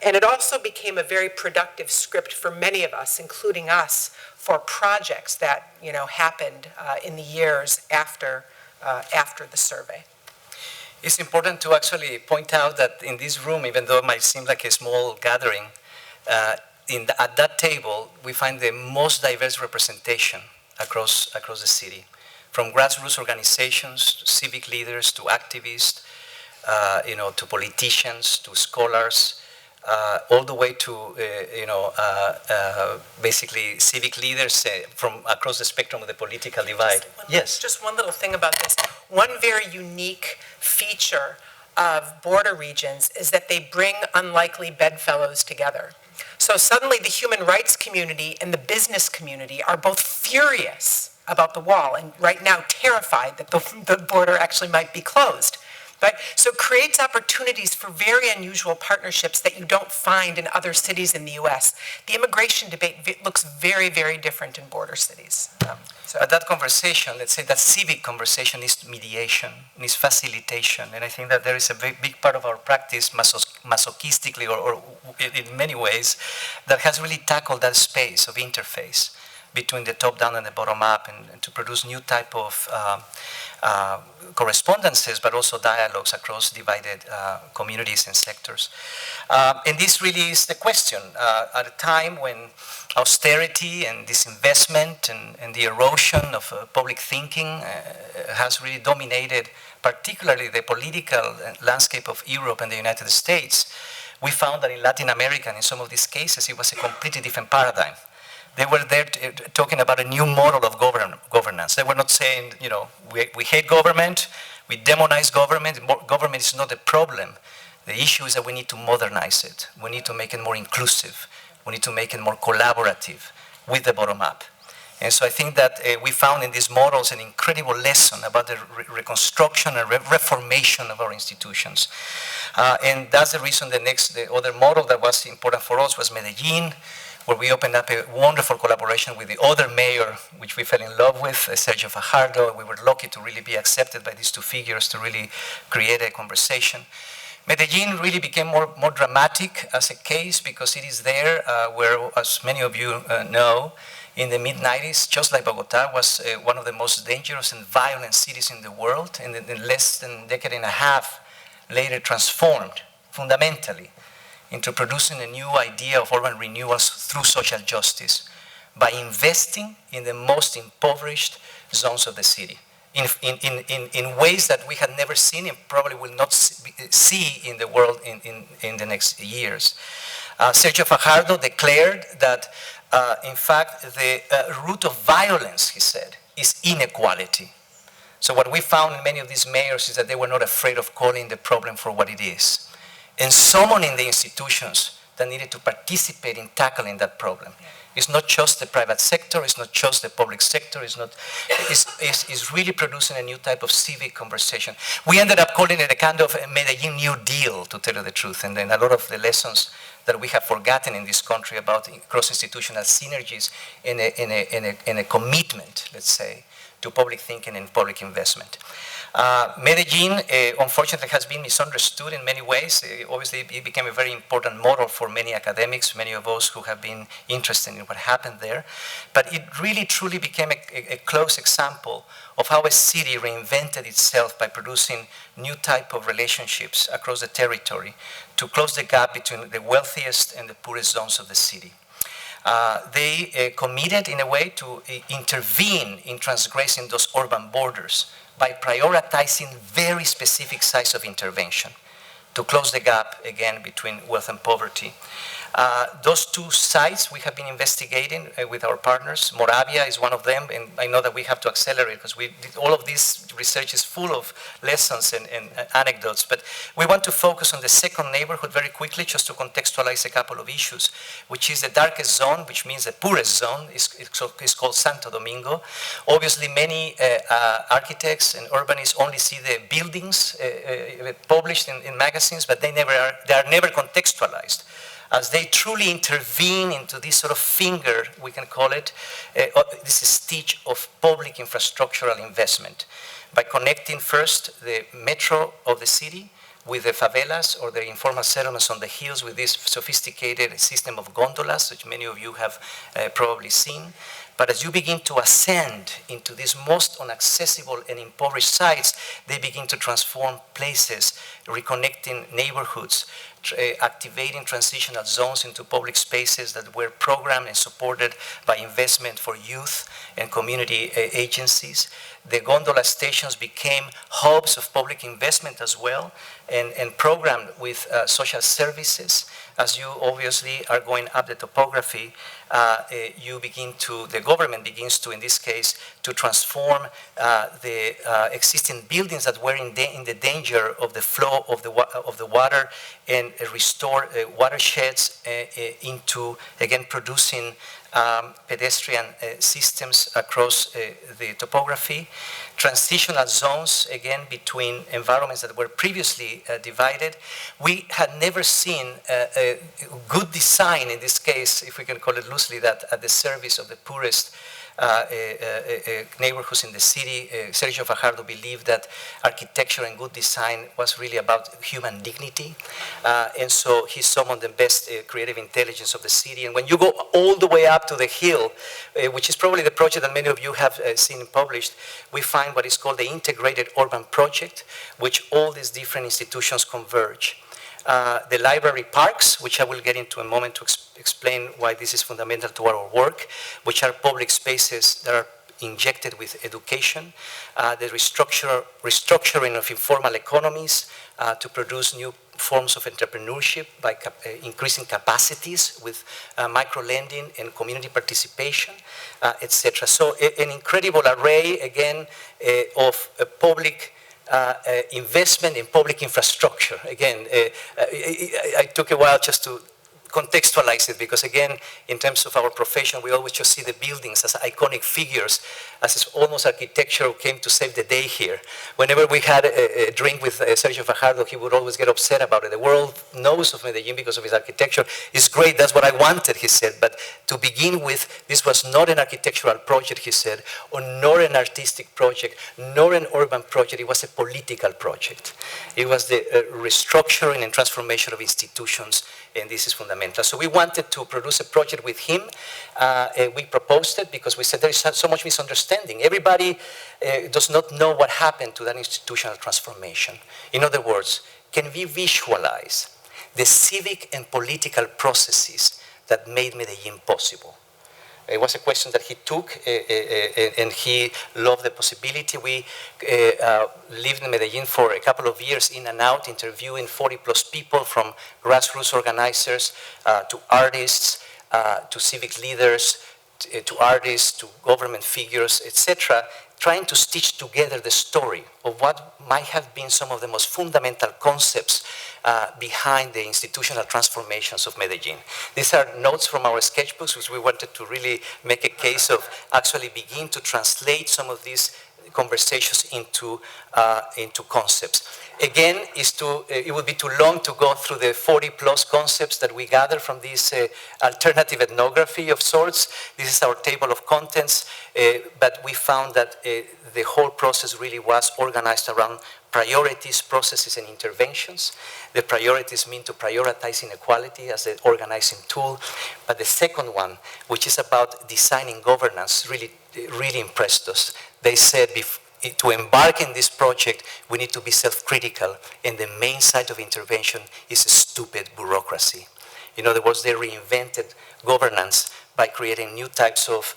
And it also became a very productive script for many of us, including us, for projects that happened in the years after the survey. It's important to actually point out that in this room, even though it might seem like a small gathering, at that table we find the most diverse representation across the city, from grassroots organizations to civic leaders to activists, to politicians to scholars. all the way to, basically civic leaders from across the spectrum of the political divide. Yes. Just one little thing about this. One very unique feature of border regions is that they bring unlikely bedfellows together. So suddenly the human rights community and the business community are both furious about the wall and right now terrified that the border actually might be closed. Right? So it creates opportunities for very unusual partnerships that you don't find in other cities in the U.S. The immigration debate looks very, very different in border cities. But that conversation, let's say that civic conversation, is mediation, is facilitation. And I think that there is a big part of our practice, masochistically or in many ways, that has really tackled that space of interface between the top-down and the bottom-up, and to produce new type of correspondences, but also dialogues across divided communities and sectors. And this really is the question. At a time when austerity and disinvestment and the erosion of public thinking has really dominated, particularly the political landscape of Europe and the United States, we found that in Latin America, and in some of these cases, it was a completely different paradigm. They were there talking about a new model of governance. They were not saying, we hate government, we demonize government. Government is not the problem. The issue is that we need to modernize it. We need to make it more inclusive. We need to make it more collaborative with the bottom up. And so I think that we found in these models an incredible lesson about the reconstruction and reformation of our institutions. And that's the reason the other model that was important for us was Medellin, where we opened up a wonderful collaboration with the other mayor, which we fell in love with, Sergio Fajardo. We were lucky to really be accepted by these two figures to really create a conversation. Medellin really became more dramatic as a case because it is there where, as many of you know, in the mid-90s, just like Bogota, was one of the most dangerous and violent cities in the world, and in less than a decade and a half later transformed fundamentally into producing a new idea of urban renewals through social justice by investing in the most impoverished zones of the city in ways that we had never seen and probably will not see in the world in the next years. Sergio Fajardo declared that, in fact, the root of violence, he said, is inequality. So what we found in many of these mayors is that they were not afraid of calling the problem for what it is, and summoning the institutions that needed to participate in tackling that problem. It's not just the private sector, it's not just the public sector, it's really producing a new type of civic conversation. We ended up calling it a kind of Medellin New Deal, to tell you the truth, and then a lot of the lessons that we have forgotten in this country about cross-institutional synergies in a commitment, let's say, to public thinking and public investment. Medellin, unfortunately, has been misunderstood in many ways. Obviously, it became a very important model for many academics, many of us who have been interested in what happened there. But it really, truly became a close example of how a city reinvented itself by producing new type of relationships across the territory to close the gap between the wealthiest and the poorest zones of the city. They committed, in a way, to intervene in transgressing those urban borders by prioritizing very specific sites of intervention to close the gap, again, between wealth and poverty. Those two sites we have been investigating with our partners. Moravia is one of them, and I know that we have to accelerate because all of this research is full of lessons and anecdotes, but we want to focus on the second neighborhood very quickly just to contextualize a couple of issues, which is the darkest zone, which means the poorest zone, is called Santo Domingo. Obviously, many architects and urbanists only see the buildings published in magazines, but they are never contextualized, as they truly intervene into this sort of finger, we can call it, this stitch of public infrastructural investment by connecting first the metro of the city with the favelas or the informal settlements on the hills with this sophisticated system of gondolas, which many of you have probably seen. But as you begin to ascend into these most inaccessible and impoverished sites, they begin to transform places, reconnecting neighborhoods, activating transitional zones into public spaces that were programmed and supported by investment for youth and community agencies. The gondola stations became hubs of public investment as well, and programmed with social services. As you obviously are going up the topography, the government begins to, in this case, to transform the existing buildings that were in the danger of the flow of the water, and restore watersheds into, again, producing pedestrian systems across the topography. Transitional zones, again, between environments that were previously divided. We had never seen a good design, in this case, if we can call it loosely, that at the service of the poorest neighborhoods in the city. Sergio Fajardo believed that architecture and good design was really about human dignity. And so he summoned the best creative intelligence of the city. And when you go all the way up to the hill, which is probably the project that many of you have seen published, we find what is called the Integrated Urban Project, which all these different institutions converge. The library parks, which I will get into in a moment to explain why this is fundamental to our work, which are public spaces that are injected with education. The restructuring of informal economies to produce new forms of entrepreneurship by increasing capacities with micro-lending and community participation, etc. So an incredible array, again, of public investment in public infrastructure. Again, I took a while just to contextualize it, because again, in terms of our profession, we always just see the buildings as iconic figures, as if almost architecture came to save the day here. Whenever we had a drink with Sergio Fajardo, he would always get upset about it. The world knows of Medellin because of its architecture. It's great, that's what I wanted, he said. But to begin with, this was not an architectural project, he said, or nor an artistic project, nor an urban project. It was a political project. It was the restructuring and transformation of institutions, and this is fundamental. So we wanted to produce a project with him. We proposed it because we said there is so much misunderstanding. Everybody does not know what happened to that institutional transformation. In other words, can we visualize the civic and political processes that made Medellin possible? It was a question that he took, and he loved the possibility. We lived in Medellin for a couple of years, in and out, interviewing 40+ people, from grassroots organizers to artists, to civic leaders, to artists, to government figures, etc., trying to stitch together the story of what might have been some of the most fundamental concepts behind the institutional transformations of Medellin. These are notes from our sketchbooks, which we wanted to really make a case of actually begin to translate some of these conversations into concepts. Again, it would be too long to go through the 40+ concepts that we gather from this alternative ethnography of sorts. This is our table of contents, but we found that the whole process really was organized around priorities, processes, and interventions. The priorities mean to prioritize inequality as an organizing tool. But the second one, which is about designing governance, really impressed us. They said, to embark in this project, we need to be self-critical, and the main site of intervention is a stupid bureaucracy. In other words, they reinvented governance by creating new types of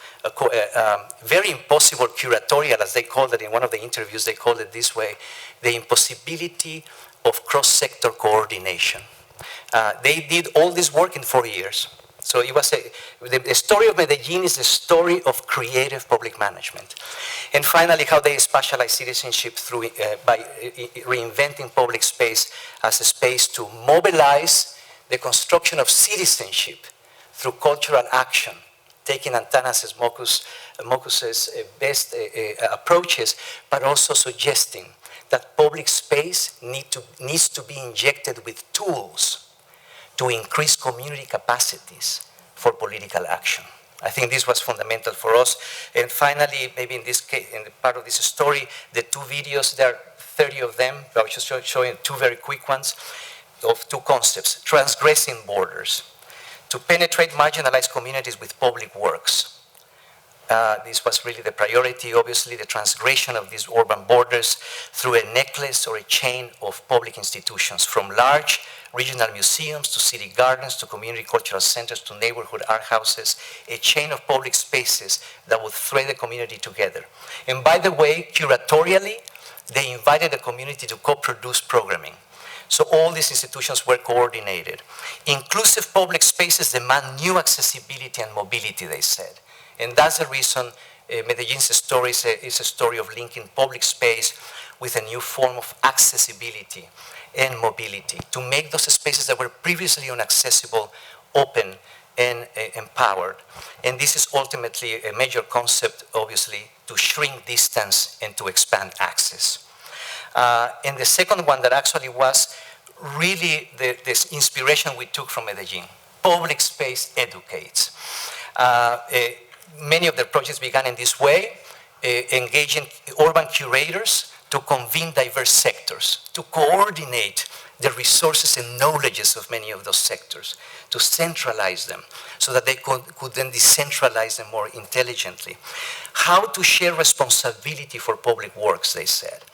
very impossible curatorial, as they called it in one of the interviews. They called it this way: the impossibility of cross-sector coordination. They did all this work in 4 years. So it was the story of Medellin is the story of creative public management. And finally, how they spatialize citizenship through by reinventing public space as a space to mobilize the construction of citizenship through cultural action, taking Antanas' Mocus's best approaches, but also suggesting that public space needs to be injected with tools to increase community capacities for political action. I think this was fundamental for us. And finally, maybe in this case, in the part of this story, the 2 videos, there are 30 of them. I was just showing 2 very quick ones of 2 concepts: transgressing borders, to penetrate marginalized communities with public works. This was really the priority, obviously, the transgression of these urban borders through a necklace or a chain of public institutions, from large regional museums to city gardens to community cultural centers to neighborhood art houses, a chain of public spaces that would thread the community together. And by the way, curatorially, they invited the community to co-produce programming. So all these institutions were coordinated. Inclusive public spaces demand new accessibility and mobility, they said. And that's the reason Medellin's story is a story of linking public space with a new form of accessibility and mobility, to make those spaces that were previously inaccessible open and empowered. And this is ultimately a major concept, obviously, to shrink distance and to expand access. And the second one that actually was really this inspiration we took from Medellin, public space educates. Many of the projects began in this way, engaging urban curators to convene diverse sectors, to coordinate the resources and knowledges of many of those sectors, to centralize them so that they could then decentralize them more intelligently. How to share responsibility for public works, they said.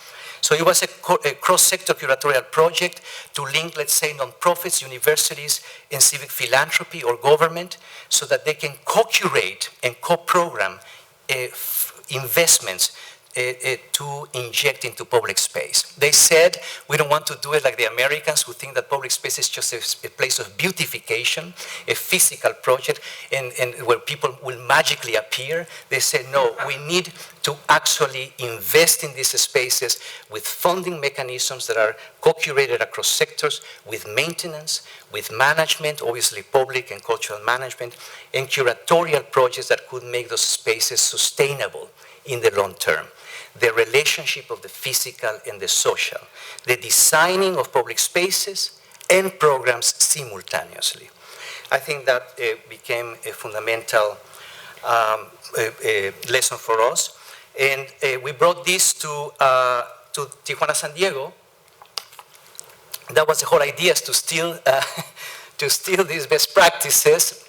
So it was a cross-sector curatorial project to link, let's say, nonprofits, universities, and civic philanthropy or government so that they can co-curate and co-program investments to inject into public space. They said, we don't want to do it like the Americans who think that public space is just a place of beautification, a physical project, and where people will magically appear. They said, no, we need to actually invest in these spaces with funding mechanisms that are co-curated across sectors, with maintenance, with management, obviously public and cultural management, and curatorial projects that could make those spaces sustainable in the long term. The relationship of the physical and the social, the designing of public spaces and programs simultaneously. I think that became a fundamental lesson for us. And we brought this to Tijuana, San Diego. That was the whole idea, is to steal these best practices,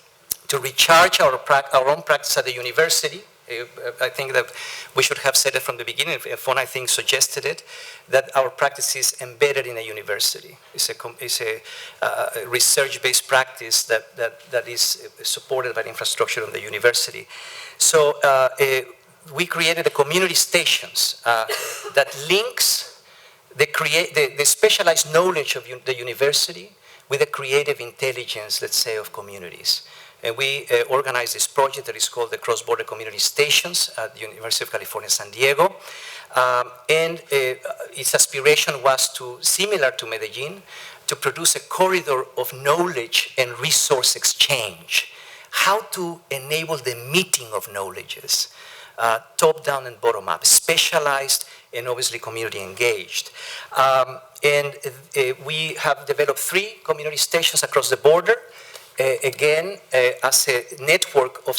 to recharge our own practice at the university. I think that we should have said it from the beginning. Fonna, I think, suggested it, that our practice is embedded in a university. It's a research-based practice that is supported by the infrastructure of the university. So we created the community stations that links the specialized knowledge of the university with the creative intelligence, let's say, of communities. And we organized this project that is called the Cross-Border Community Stations at the University of California, San Diego. And its aspiration was to, similar to Medellin, to produce a corridor of knowledge and resource exchange. How to enable the meeting of knowledges, top-down and bottom-up, specialized and obviously community engaged. And we have developed 3 community stations across the border. Again, as a network of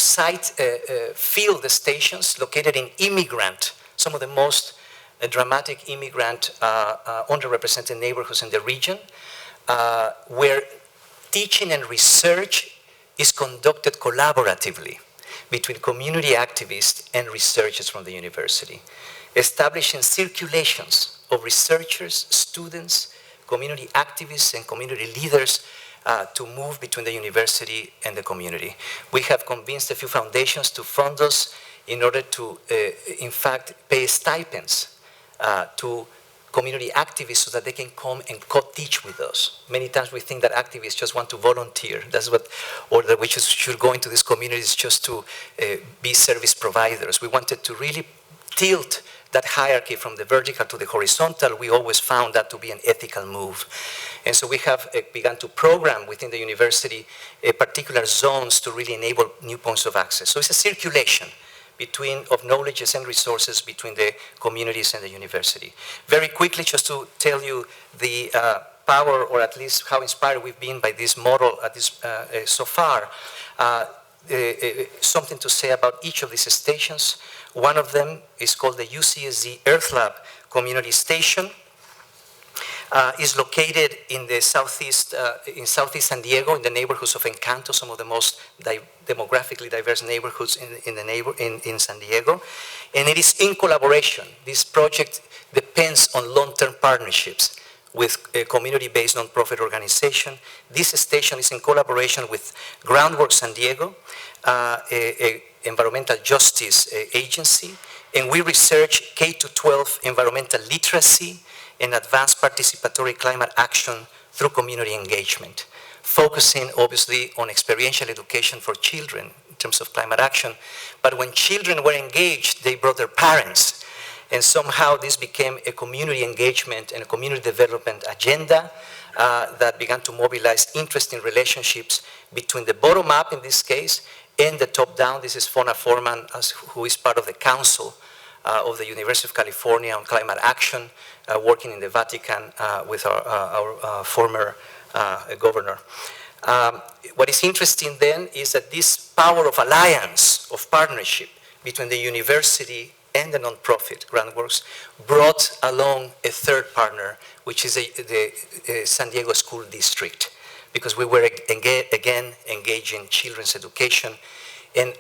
field stations located in some of the most dramatic immigrant, underrepresented neighborhoods in the region, where teaching and research is conducted collaboratively between community activists and researchers from the university, establishing circulations of researchers, students, community activists, and community leaders to move between the university and the community. We have convinced a few foundations to fund us in order to, in fact, pay stipends to community activists so that they can come and co-teach with us. Many times we think that activists just want to volunteer. That's what, or that we should go into these communities just to be service providers. We wanted to really tilt that hierarchy from the vertical to the horizontal. We always found that to be an ethical move. And so we have begun to program within the university particular zones to really enable new points of access. So it's a circulation of knowledges and resources between the communities and the university. Very quickly, just to tell you the power, or at least how inspired we've been by this model so far, something to say about each of these stations. One of them is called the UCSD Earth Lab Community Station. is located in the southeast San Diego, in the neighborhoods of Encanto, some of the most demographically diverse neighborhoods in San Diego. And it is in collaboration. This project depends on long-term partnerships with a community-based nonprofit organization. This station is in collaboration with Groundwork San Diego, a environmental justice agency, and we research K-12 environmental literacy and advanced participatory climate action through community engagement, focusing obviously on experiential education for children in terms of climate action. But when children were engaged, they brought their parents, and somehow this became a community engagement and a community development agenda that began to mobilize interesting relationships between the bottom-up, in this case, and the top-down. This is Fonna Forman, who is part of the council of the University of California on climate action, working in the Vatican with our former governor. What is interesting then is that this power of alliance, of partnership between the university and the nonprofit, Groundworks, brought along a third partner, which is the San Diego School District, because we were again engaging children's education. And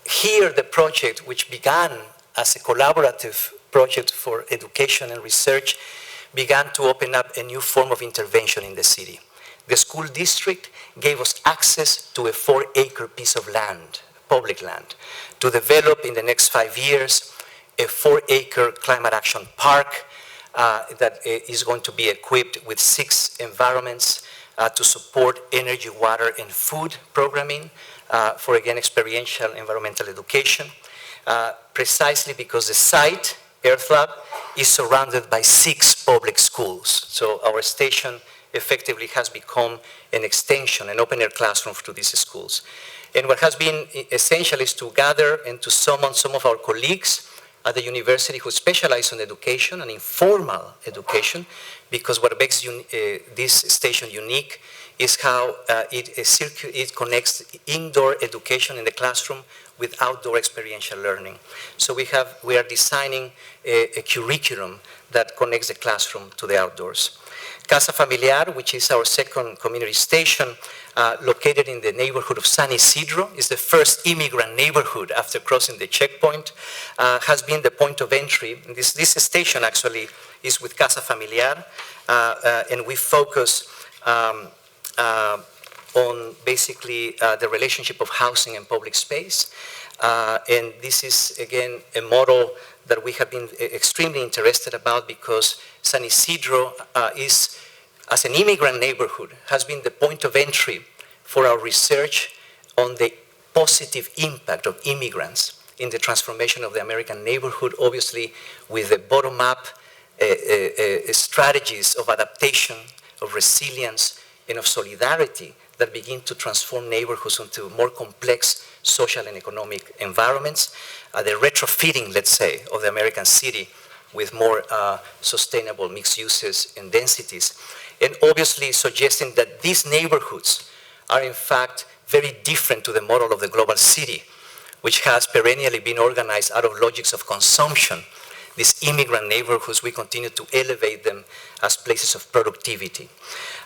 here the project, which began as a collaborative project for education and research, began to open up a new form of intervention in the city. The school district gave us access to a 4-acre piece of land, public land, to develop in the next 5 years a 4-acre climate action park that is going to be equipped with 6 environments to support energy, water, and food programming for, again, experiential environmental education, precisely because the site, Earth Lab, is surrounded by 6 public schools. So our station effectively has become an extension, an open-air classroom to these schools. And what has been essential is to gather and to summon some of our colleagues at the university who specialize in education and informal education, because what makes this station unique is how it connects indoor education in the classroom with outdoor experiential learning. So we are designing a curriculum that connects the classroom to the outdoors. Casa Familiar, which is our second community station, located in the neighborhood of San Isidro, is the first immigrant neighborhood after crossing the checkpoint, has been the point of entry. This station actually is with Casa Familiar, and we focus on basically the relationship of housing and public space. And this is, again, a model that we have been extremely interested about, because San Isidro is, as an immigrant neighborhood, has been the point of entry for our research on the positive impact of immigrants in the transformation of the American neighborhood, obviously with the bottom-up strategies of adaptation, of resilience, and of solidarity that begin to transform neighborhoods into more complex social and economic environments, the retrofitting, let's say, of the American city with more sustainable mixed uses and densities, and obviously suggesting that these neighborhoods are in fact very different to the model of the global city, which has perennially been organized out of logics of consumption. These immigrant neighborhoods, we continue to elevate them as places of productivity.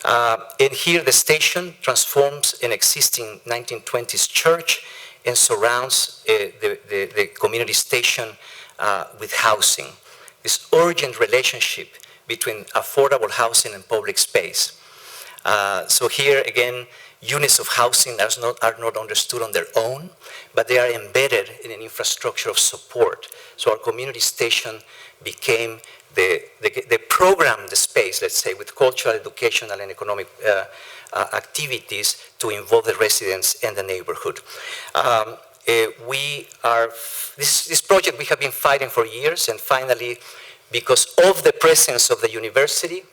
And here the station transforms an existing 1920s church and surrounds the community station with housing. This urgent relationship between affordable housing and public space. So here again, units of housing are not understood on their own, but they are embedded in an infrastructure of support. So our community station became the program, the space, let's say, with cultural, educational, and economic activities to involve the residents and the neighborhood. This project we have been fighting for years, and finally, because of the presence of the university,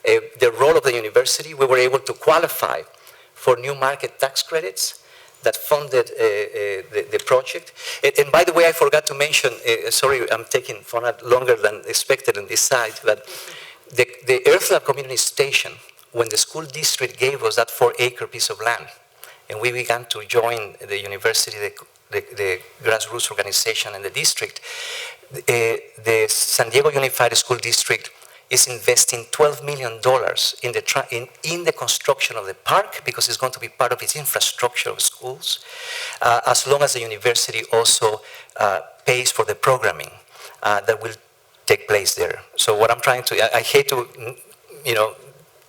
the role of the university, we were able to qualify for new market tax credits that funded the project. And by the way, I forgot to mention, sorry, I'm taking for not longer than expected on this side, but the Earth Lab Community Station, when the school district gave us that 4-acre piece of land, and we began to join the university, the grassroots organization and the district, the San Diego Unified School District is investing $12 million in the construction of the park, because it's going to be part of its infrastructure of schools, as long as the university also pays for the programming that will take place there. So what I'm trying to, I hate to,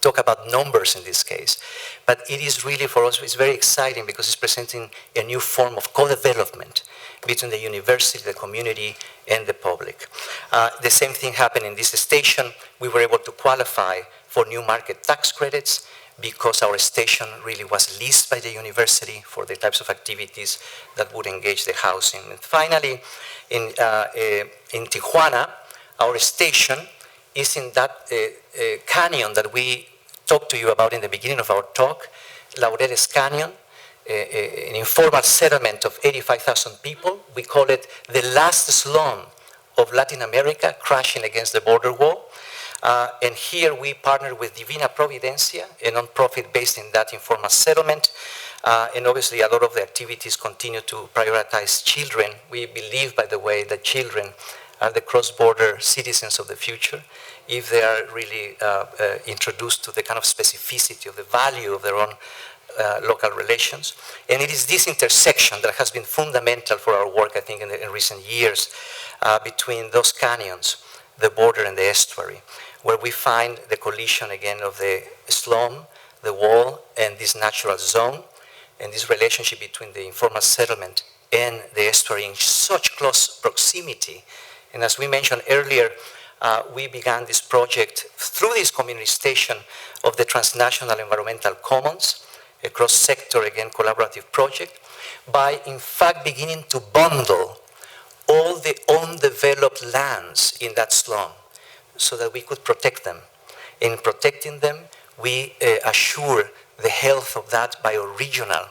talk about numbers in this case, but it is really, for us, it's very exciting because it's presenting a new form of co-development between the university, the community, and the public. The same thing happened in this station. We were able to qualify for new market tax credits because our station really was leased by the university for the types of activities that would engage the housing. And finally, in Tijuana, our station is in that canyon that we talked to you about in the beginning of our talk, Laureles Canyon, an informal settlement of 85,000 people. We call it the last slum of Latin America, crashing against the border wall. And here we partnered with Divina Providencia, a nonprofit based in that informal settlement. And obviously a lot of the activities continue to prioritize children. We believe, by the way, that children are the cross-border citizens of the future if they are really introduced to the kind of specificity of the value of their own local relations. And it is this intersection that has been fundamental for our work, I think, in recent years, between those canyons, the border and the estuary, where we find the collision again of the slum, the wall, and this natural zone, and this relationship between the informal settlement and the estuary in such close proximity. And as we mentioned earlier, we began this project through this community station of the Transnational Environmental Commons, a cross-sector, again, collaborative project, by in fact beginning to bundle all the undeveloped lands in that slum so that we could protect them. In protecting them, we assure the health of that bioregional,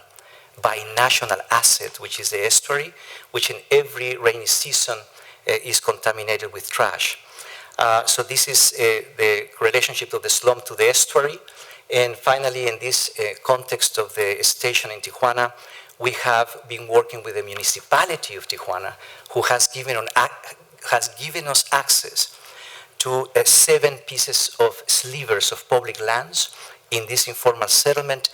binational asset, which is the estuary, which in every rainy season is contaminated with trash. So this is the relationship of the slum to the estuary. And finally, in this context of the station in Tijuana, we have been working with the municipality of Tijuana, who has given us access to 7 pieces of slivers of public lands in this informal settlement,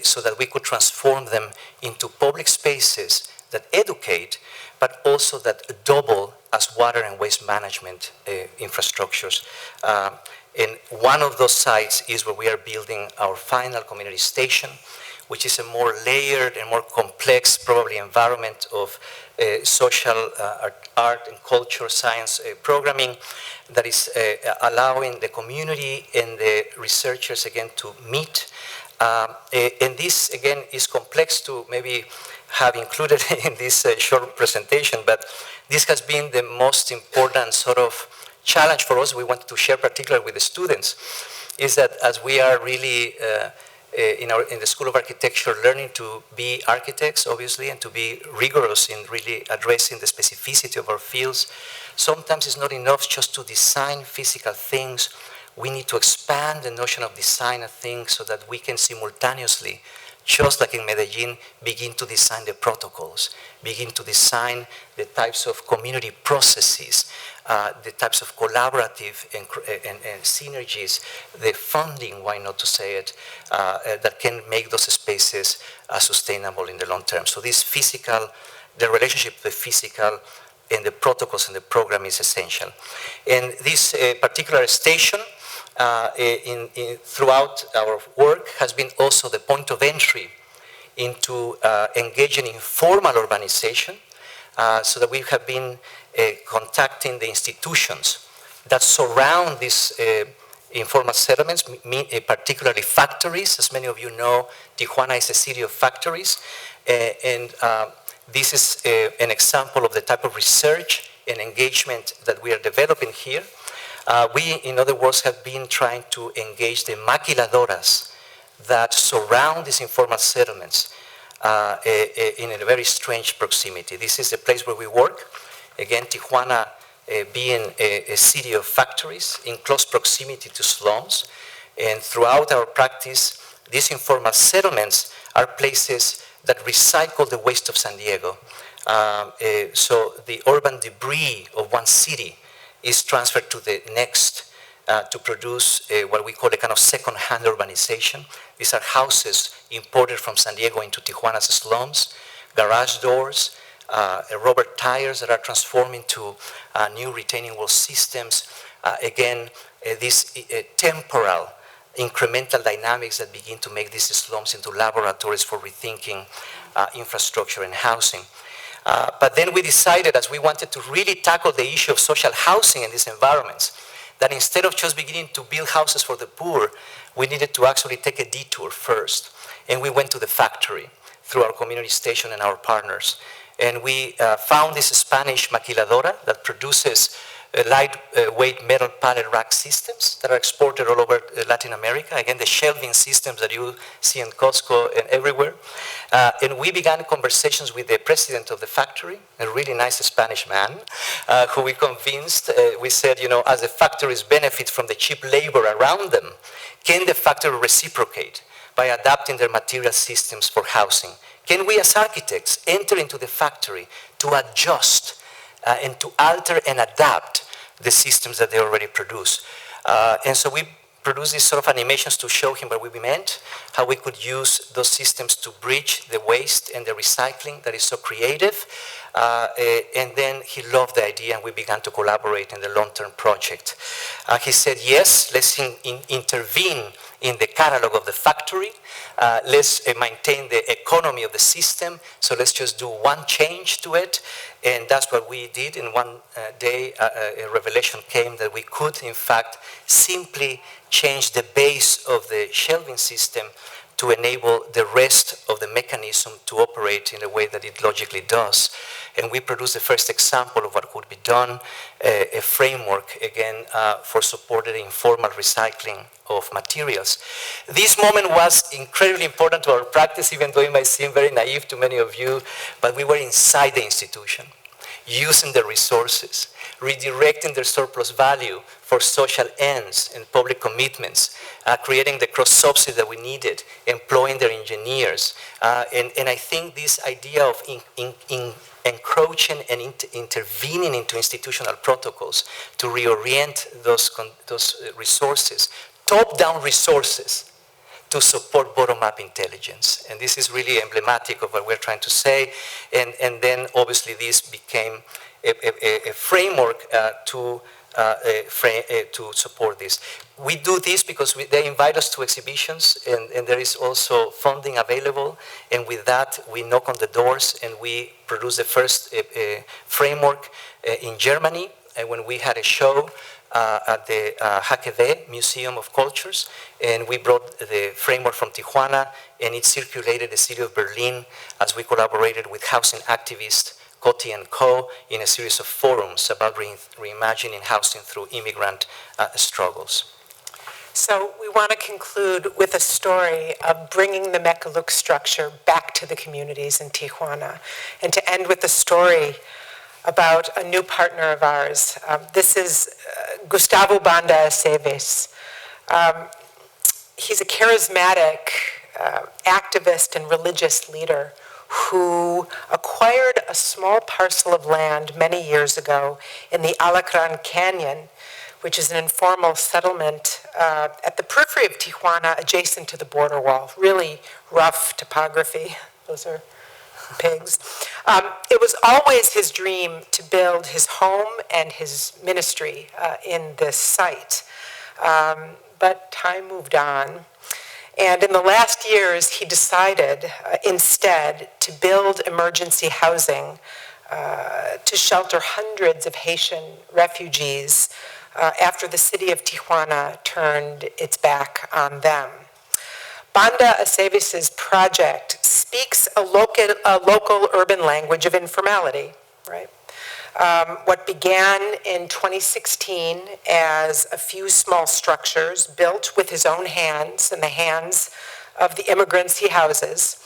so that we could transform them into public spaces that educate, but also that double as water and waste management infrastructures. And one of those sites is where we are building our final community station, which is a more layered and more complex, probably, environment of social art and culture, science programming that is allowing the community and the researchers, again, to meet. And this, again, is complex to maybe have included in this short presentation, but this has been the most important sort of challenge for us. We wanted to share particularly with the students, is that as we are really in the School of Architecture learning to be architects, obviously, and to be rigorous in really addressing the specificity of our fields, sometimes it's not enough just to design physical things. We need to expand the notion of design of things so that we can simultaneously, just like in Medellin, begin to design the protocols, begin to design the types of community processes, the types of collaborative and synergies, the funding, why not to say it, that can make those spaces sustainable in the long term. So this physical, the relationship with the physical and the protocols and the program is essential. And this particular station, throughout our work, has been also the point of entry into engaging in formal urbanization, so that we have been contacting the institutions that surround these informal settlements, particularly factories. As many of you know, Tijuana is a city of factories, and this is an example of the type of research and engagement that we are developing here. We, in other words, have been trying to engage the maquiladoras that surround these informal settlements in a very strange proximity. This is the place where we work. Again, Tijuana being a city of factories in close proximity to slums. And throughout our practice, these informal settlements are places that recycle the waste of San Diego. So the urban debris of one city is transferred to the next to produce what we call a kind of second-hand urbanization. These are houses imported from San Diego into Tijuana's slums, garage doors, rubber tires that are transformed into new retaining wall systems. Again, these temporal incremental dynamics that begin to make these slums into laboratories for rethinking infrastructure and housing. But then we decided, as we wanted to really tackle the issue of social housing in these environments, that instead of just beginning to build houses for the poor, we needed to actually take a detour first. And we went to the factory through our community station and our partners. And we found this Spanish maquiladora that produces lightweight metal pallet rack systems that are exported all over Latin America. Again, the shelving systems that you see in Costco and everywhere. And we began conversations with the president of the factory, a really nice Spanish man, who we convinced, we said, you know, as the factories benefit from the cheap labor around them, can the factory reciprocate by adapting their material systems for housing? Can we as architects enter into the factory to adjust and to alter and adapt the systems that they already produce? And so we produced these sort of animations to show him what we meant, how we could use those systems to bridge the waste and the recycling that is so creative. And then he loved the idea, and we began to collaborate in the long-term project. He said, yes, let's intervene in the catalog of the factory. Let's maintain the economy of the system. So let's just do one change to it. And that's what we did. In one day, a revelation came that we could, in fact, simply change the base of the shelving system to enable the rest of the mechanism to operate in a way that it logically does. And we produced the first example of what could be done, a framework, again, for supported informal recycling of materials. This moment was incredibly important to our practice, even though it might seem very naive to many of you, but we were inside the institution, using the resources, redirecting their surplus value for social ends and public commitments, creating the cross-subsidy that we needed, employing their engineers. And I think this idea of encroaching and intervening into institutional protocols to reorient those resources, top-down resources, to support bottom-up intelligence. And this is really emblematic of what we're trying to say. And then, obviously, this became a framework to support this. We do this because they invite us to exhibitions, and there is also funding available. And with that, we knock on the doors, and we produce the first framework in Germany. And when we had a show at the HKW Museum of Cultures, and we brought the framework from Tijuana, and it circulated the city of Berlin as we collaborated with housing activists, Coty and Co., in a series of forums about reimagining housing through immigrant struggles. So we want to conclude with a story of bringing the Mekaluk structure back to the communities in Tijuana, and to end with a story about a new partner of ours. This is Gustavo Banda Aceves. He's a charismatic activist and religious leader who acquired a small parcel of land many years ago in the Alacran Canyon, which is an informal settlement at the periphery of Tijuana, adjacent to the border wall. Really rough topography. Those are pigs. It was always his dream to build his home and his ministry in this site. But time moved on. And in the last years, he decided instead to build emergency housing to shelter hundreds of Haitian refugees after the city of Tijuana turned its back on them. Banda Aceves' project speaks a local urban language of informality, right? What began in 2016 as a few small structures built with his own hands and the hands of the immigrants he houses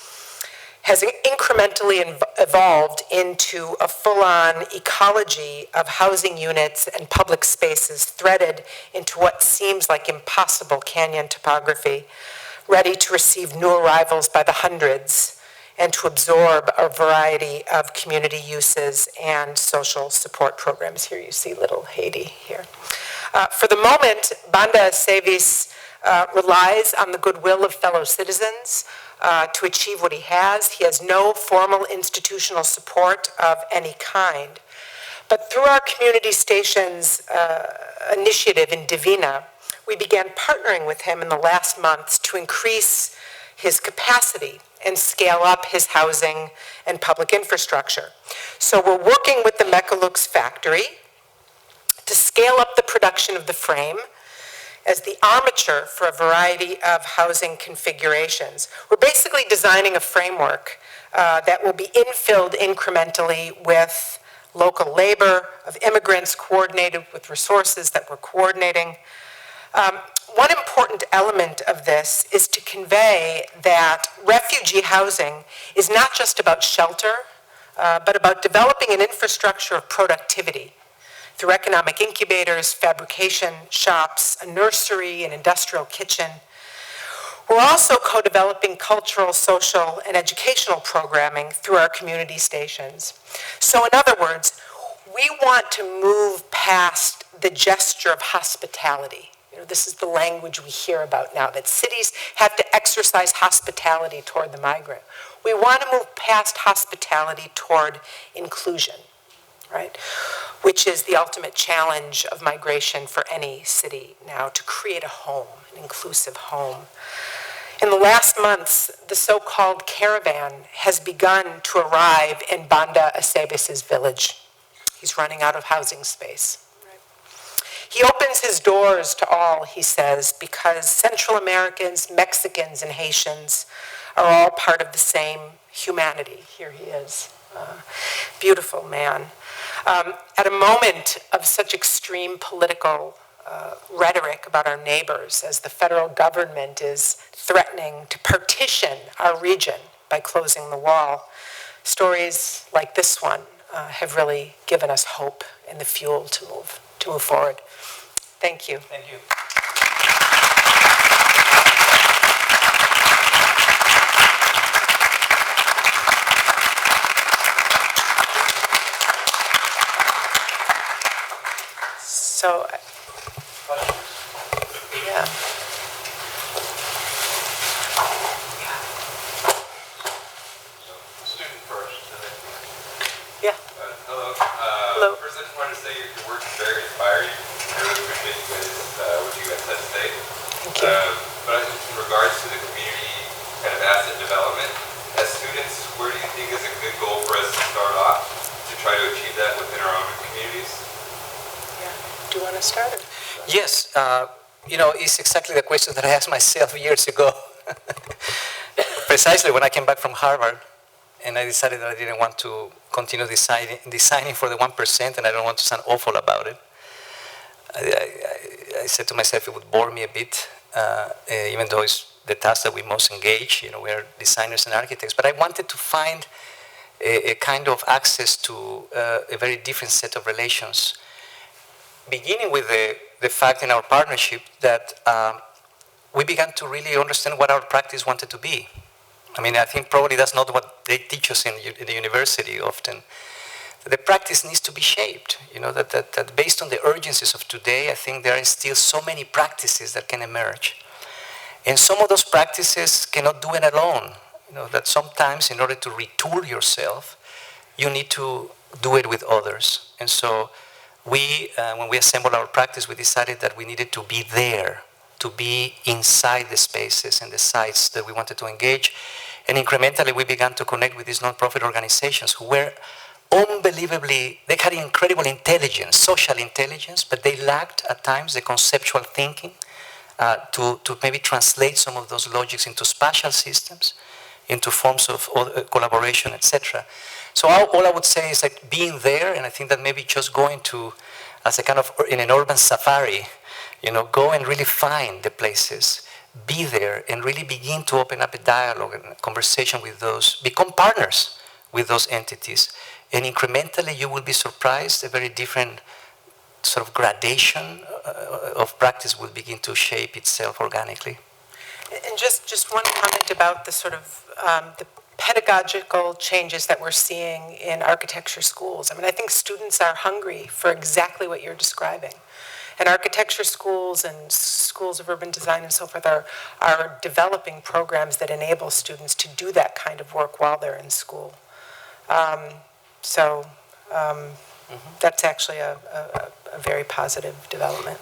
has incrementally evolved into a full-on ecology of housing units and public spaces threaded into what seems like impossible canyon topography, ready to receive new arrivals by the hundreds and to absorb a variety of community uses and social support programs. Here you see little Haiti here. For the moment, Banda Sevis relies on the goodwill of fellow citizens to achieve what he has. He has no formal institutional support of any kind. But through our community stations initiative in Divina, we began partnering with him in the last months to increase his capacity and scale up his housing and public infrastructure. So we're working with the Mechalux factory to scale up the production of the frame as the armature for a variety of housing configurations. We're basically designing a framework that will be infilled incrementally with local labor, of immigrants coordinated with resources that we're coordinating. One important element of this is to convey that refugee housing is not just about shelter, but about developing an infrastructure of productivity through economic incubators, fabrication shops, a nursery, an industrial kitchen. We're also co-developing cultural, social, and educational programming through our community stations. So in other words, we want to move past the gesture of hospitality. You know, this is the language we hear about now, that cities have to exercise hospitality toward the migrant. We want to move past hospitality toward inclusion, right? Which is the ultimate challenge of migration for any city now, to create a home, an inclusive home. In the last months, the so-called caravan has begun to arrive in Banda Acebes' village. He's running out of housing space. He opens his doors to all, he says, because Central Americans, Mexicans, and Haitians are all part of the same humanity. Here he is, beautiful man. At a moment of such extreme political rhetoric about our neighbors, as the federal government is threatening to partition our region by closing the wall, stories like this one have really given us hope and the fuel to move forward. Thank you. Thank you. So, yeah. Student first. Yeah. Hello. Hello. First, I just wanted to say your work is very inspiring. I really appreciate you guys, what you guys had to say. Thank you. But I think in regards to the community kind of asset development, as students, where do you think is a good goal for us to start off to try to achieve that within our own communities? Yeah. Do you want to start? Yes, it's exactly the question that I asked myself years ago. Precisely when I came back from Harvard, and I decided that I didn't want to continue designing for the 1%, and I don't want to sound awful about it. I said to myself it would bore me a bit, even though it's the task that we most engage. We're designers and architects, but I wanted to find a kind of access to a very different set of relations, beginning with the fact in our partnership that we began to really understand what our practice wanted to be. I mean, I think probably that's not what they teach us in the university often. The practice needs to be shaped, that based on the urgencies of today, I think there are still so many practices that can emerge. And some of those practices cannot do it alone. That sometimes in order to retool yourself, you need to do it with others. And so when we assembled our practice, we decided that we needed to be there, to be inside the spaces and the sites that we wanted to engage. And incrementally, we began to connect with these nonprofit organizations who were unbelievably, they had incredible intelligence, social intelligence, but they lacked at times the conceptual thinking to maybe translate some of those logics into spatial systems, into forms of collaboration, etc. So all I would say is like being there, and I think that maybe just going to, as a kind of, in an urban safari, go and really find the places, be there, and really begin to open up a dialogue and a conversation with those, become partners with those entities. And incrementally, you will be surprised, a very different sort of gradation of practice will begin to shape itself organically. And just one comment about the sort of the pedagogical changes that we're seeing in architecture schools. I mean, I think students are hungry for exactly what you're describing. And architecture schools and schools of urban design and so forth are developing programs that enable students to do that kind of work while they're in school. That's actually a very positive development.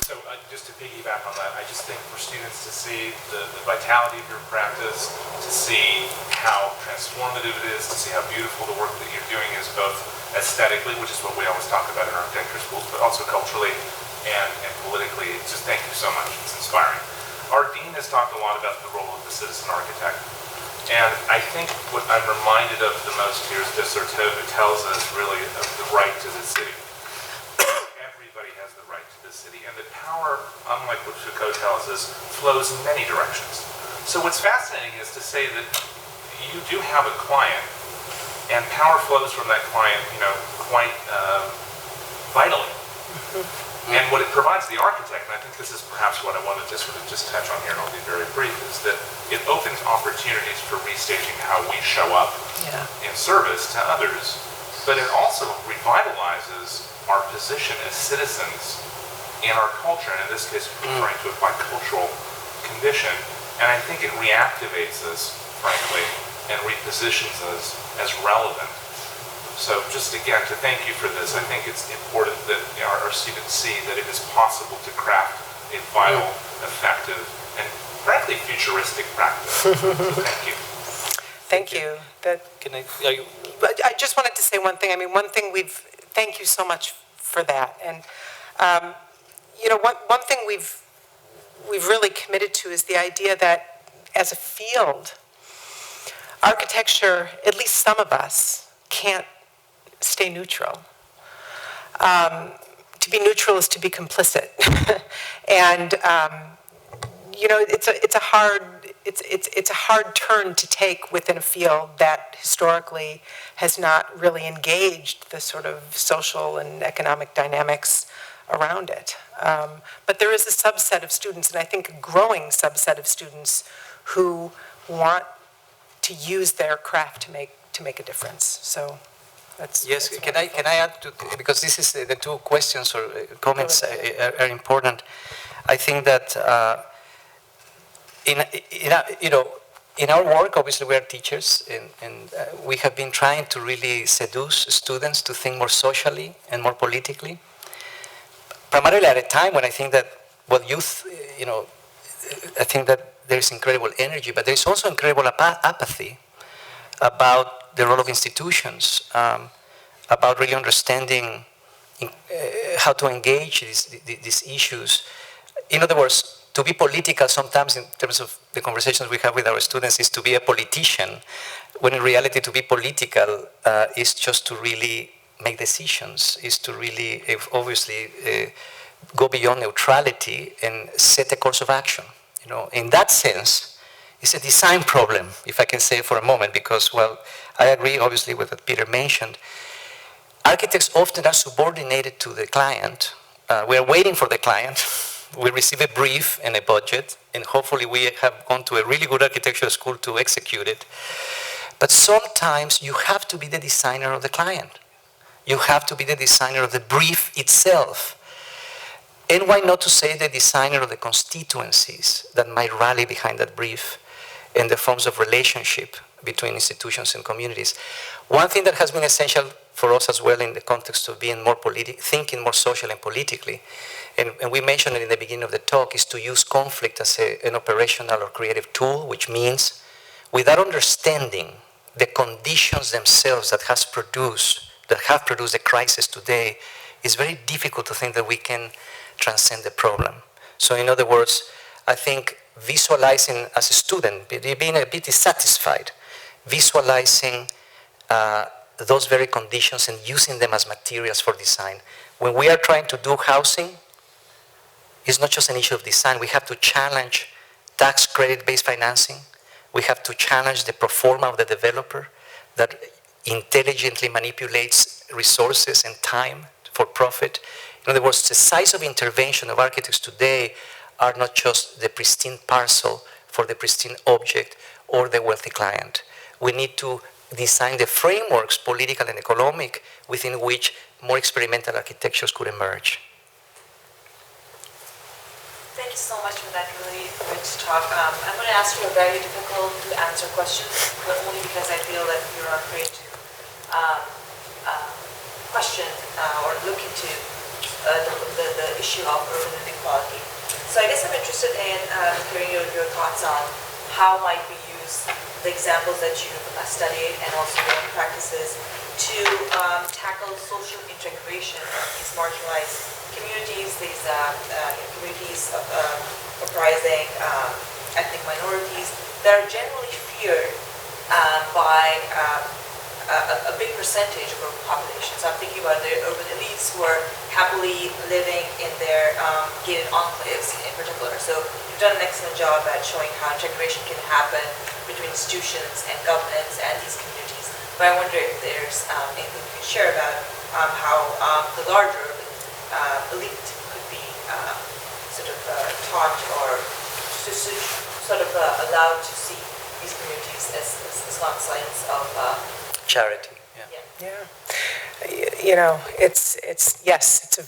So just to piggyback on that, I just think for students to see the vitality of your practice, to see how transformative it is, to see how beautiful the work that you're doing is, both aesthetically, which is what we always talk about in architecture schools, but also culturally and politically. Just thank you so much. It's inspiring. Our dean has talked a lot about the role of the citizen architect. And I think what I'm reminded of the most here is de Certeau, who tells us really of the right to the city. Everybody has the right to the city. And the power, unlike what Foucault tells us, flows in many directions. So what's fascinating is to say that you do have a client, and power flows from that client, quite vitally. And what it provides the architect, and I think this is perhaps what I want to just touch on here, and I'll be very brief, is that it opens opportunities for restaging how we show up in service to others, but it also revitalizes our position as citizens in our culture, and in this case, referring to a bicultural condition. And I think it reactivates us, frankly, and repositions us as relevant. So just again, to thank you for this, I think it's important that our students see that it is possible to craft a vital, effective, and frankly futuristic practice. So thank you. Thank you. I just wanted to say one thing. I mean, thank you so much for that. And, one thing we've really committed to is the idea that as a field, architecture, at least some of us, can't stay neutral. To be neutral is to be complicit, and it's a hard turn to take within a field that historically has not really engaged the sort of social and economic dynamics around it. But there is a subset of students, and I think a growing subset of students, who want to use their craft to make a difference. So. Yes, can I add to, because this is the two questions or comments are important. I think that in our work, obviously we are teachers, and we have been trying to really seduce students to think more socially and more politically. Primarily at a time when I think that, youth, I think that there is incredible energy, but there is also incredible apathy about the role of institutions, about really understanding how to engage these issues. In other words, to be political sometimes in terms of the conversations we have with our students is to be a politician, when in reality to be political is just to really make decisions, is to really obviously go beyond neutrality and set a course of action. In that sense, it's a design problem, if I can say for a moment, because, I agree obviously with what Peter mentioned. Architects often are subordinated to the client. We are waiting for the client. We receive a brief and a budget, and hopefully we have gone to a really good architectural school to execute it. But sometimes you have to be the designer of the client. You have to be the designer of the brief itself. And why not to say the designer of the constituencies that might rally behind that brief and the forms of relationship between institutions and communities. One thing that has been essential for us as well in the context of being more thinking more social and politically, and we mentioned it in the beginning of the talk, is to use conflict as an operational or creative tool, which means without understanding the conditions themselves that have produced the crisis today, it's very difficult to think that we can transcend the problem. So in other words, I think visualizing as a student, being a bit dissatisfied, visualizing those very conditions and using them as materials for design. When we are trying to do housing, it's not just an issue of design. We have to challenge tax credit-based financing. We have to challenge the pro forma of the developer that intelligently manipulates resources and time for profit. In other words, the size of intervention of architects today are not just the pristine parcel for the pristine object or the wealthy client. We need to design the frameworks, political and economic, within which more experimental architectures could emerge. Thank you so much for that really rich talk. I'm going to ask you a very difficult to answer question, but only because I feel that you're afraid to question or look into the issue of urban inequality. So I guess I'm interested in hearing your thoughts on how might we use the examples that you've studied and also your practices to tackle social integration of these marginalized communities, these communities comprising ethnic minorities that are generally feared by a big percentage of our population. So I'm thinking about the urban elites who are happily living in their gated enclaves in particular. So you've done an excellent job at showing how integration can happen between institutions and governments and these communities. But I wonder if there's anything you can share about how the larger elite could be taught or sort of allowed to see these communities as not signs of charity. You know, it's a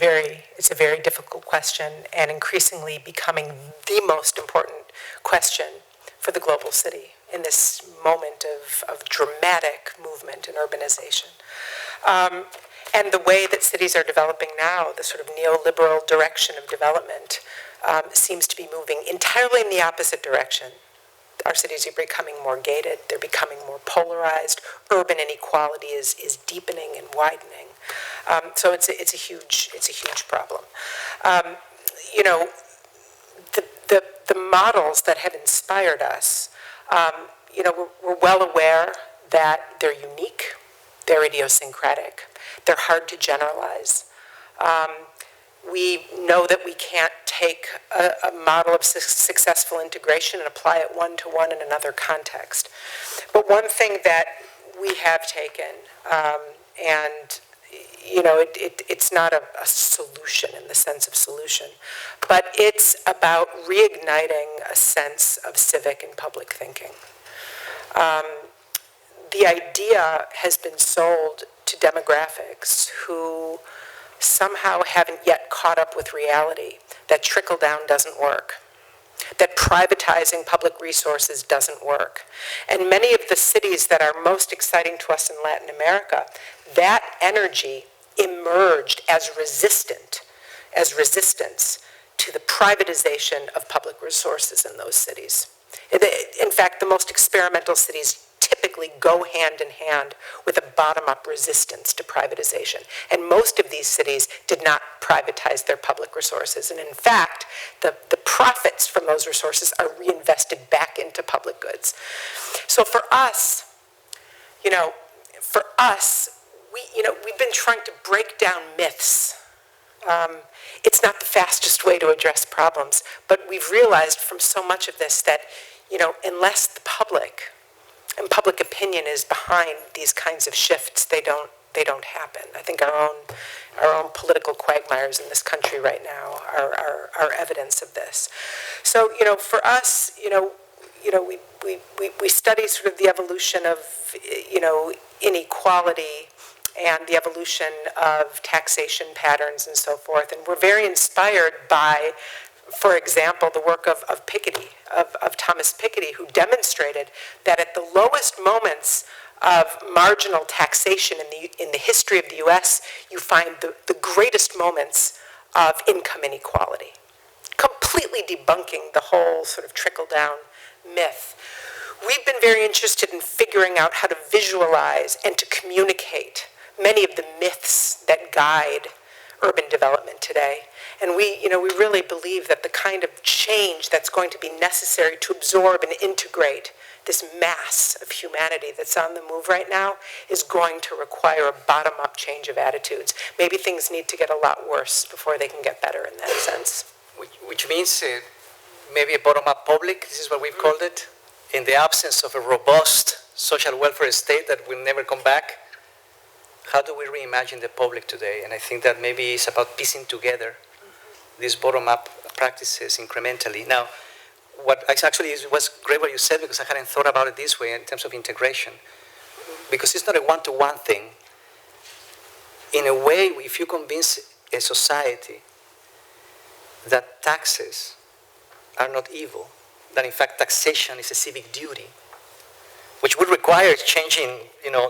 very difficult question, and increasingly becoming the most important question for the global city in this moment of dramatic movement and urbanization. And the way that cities are developing now, the sort of neoliberal direction of development, seems to be moving entirely in the opposite direction. Our cities are becoming more gated, they're becoming more polarized, urban inequality is deepening and widening. So it's a huge problem. You know, the models that have inspired us, you know, we're well aware that they're unique, they're idiosyncratic, they're hard to generalize. We know that we can't take a model of successful integration and apply it one-to-one in another context. But one thing that we have taken, and you know, it's not a solution in the sense of solution, but it's about reigniting a sense of civic and public thinking. The idea has been sold to demographics who somehow haven't yet caught up with reality that trickle-down doesn't work, that privatizing public resources doesn't work. And many of the cities that are most exciting to us in Latin America, that energy emerged as resistance to the privatization of public resources in those cities. In fact, the most experimental cities typically go hand in hand with a bottom-up resistance to privatization. And most of these cities did not privatize their public resources. And in fact, the profits from those resources are reinvested back into public goods. So for us, we've been trying to break down myths. It's not the fastest way to address problems, but we've realized from so much of this that, unless the public and public opinion is behind these kinds of shifts, they don't happen. I think our own political quagmires in this country right now are evidence of this. So, for us, we study sort of the evolution of, inequality and the evolution of taxation patterns and so forth. And we're very inspired by, for example, the work of Piketty, of Thomas Piketty, who demonstrated that at the lowest moments of marginal taxation in the history of the U.S., you find the greatest moments of income inequality, completely debunking the whole sort of trickle-down myth. We've been very interested in figuring out how to visualize and to communicate many of the myths that guide urban development today. And we really believe that the kind of change that's going to be necessary to absorb and integrate this mass of humanity that's on the move right now is going to require a bottom-up change of attitudes. Maybe things need to get a lot worse before they can get better in that sense. Which means maybe a bottom-up public, this is what we've called it, in the absence of a robust social welfare state that will never come back. How do we reimagine the public today? And I think that maybe it's about piecing together these bottom-up practices incrementally. Now, what actually was great what you said, because I hadn't thought about it this way in terms of integration. because it's not a one-to-one thing, in a way, if you convince a society that taxes are not evil, that in fact taxation is a civic duty, which would require changing,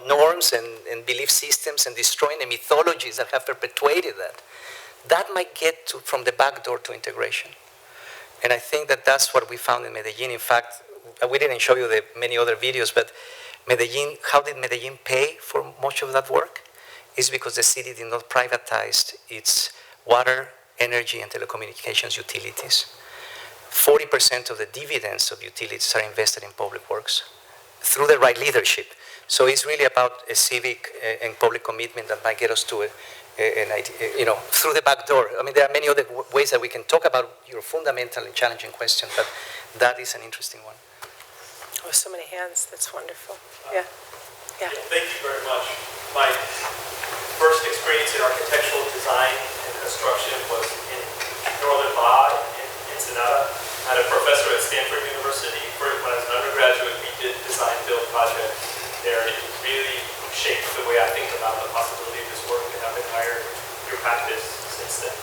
norms and belief systems and destroying the mythologies that have perpetuated that. That might get from the back door to integration. And I think that that's what we found in Medellin. In fact, we didn't show you the many other videos, but Medellin, how did Medellin pay for much of that work? It's because the city did not privatize its water, energy, and telecommunications utilities. 40% of the dividends of utilities are invested in public works through the right leadership. So it's really about a civic and public commitment that might get us to through the back door. I mean, there are many other ways that we can talk about your fundamental and challenging question, but that is an interesting one. Oh, so many hands. That's wonderful. Yeah. Thank you very much. My first experience in architectural design and construction was in Northern Baja in Ensenada. I had a professor at Stanford University. When I was an undergraduate, we did design-build projects there. It really shaped the way I think about the possibility of this work, and I've admired your practice since then.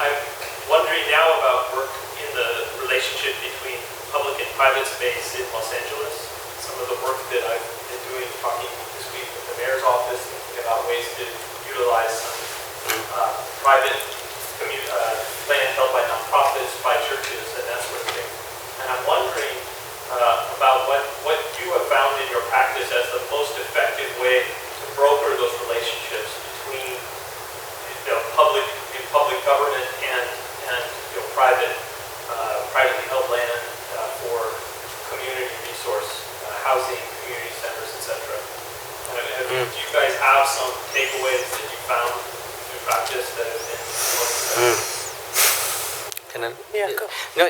I'm wondering now about work in the relationship between public and private space in Los Angeles. Some of the work that I've been doing, talking this week with the mayor's office, thinking about ways to utilize some private land held by nonprofits, by churches, and that sort of thing. And I'm wondering about what you have found in your practice as the most effective way to broker those relationships between public government and privately held land for community resource housing, community centers, etc. Do you guys have some takeaways that you found through practice that have been Can I? Yeah, go. No,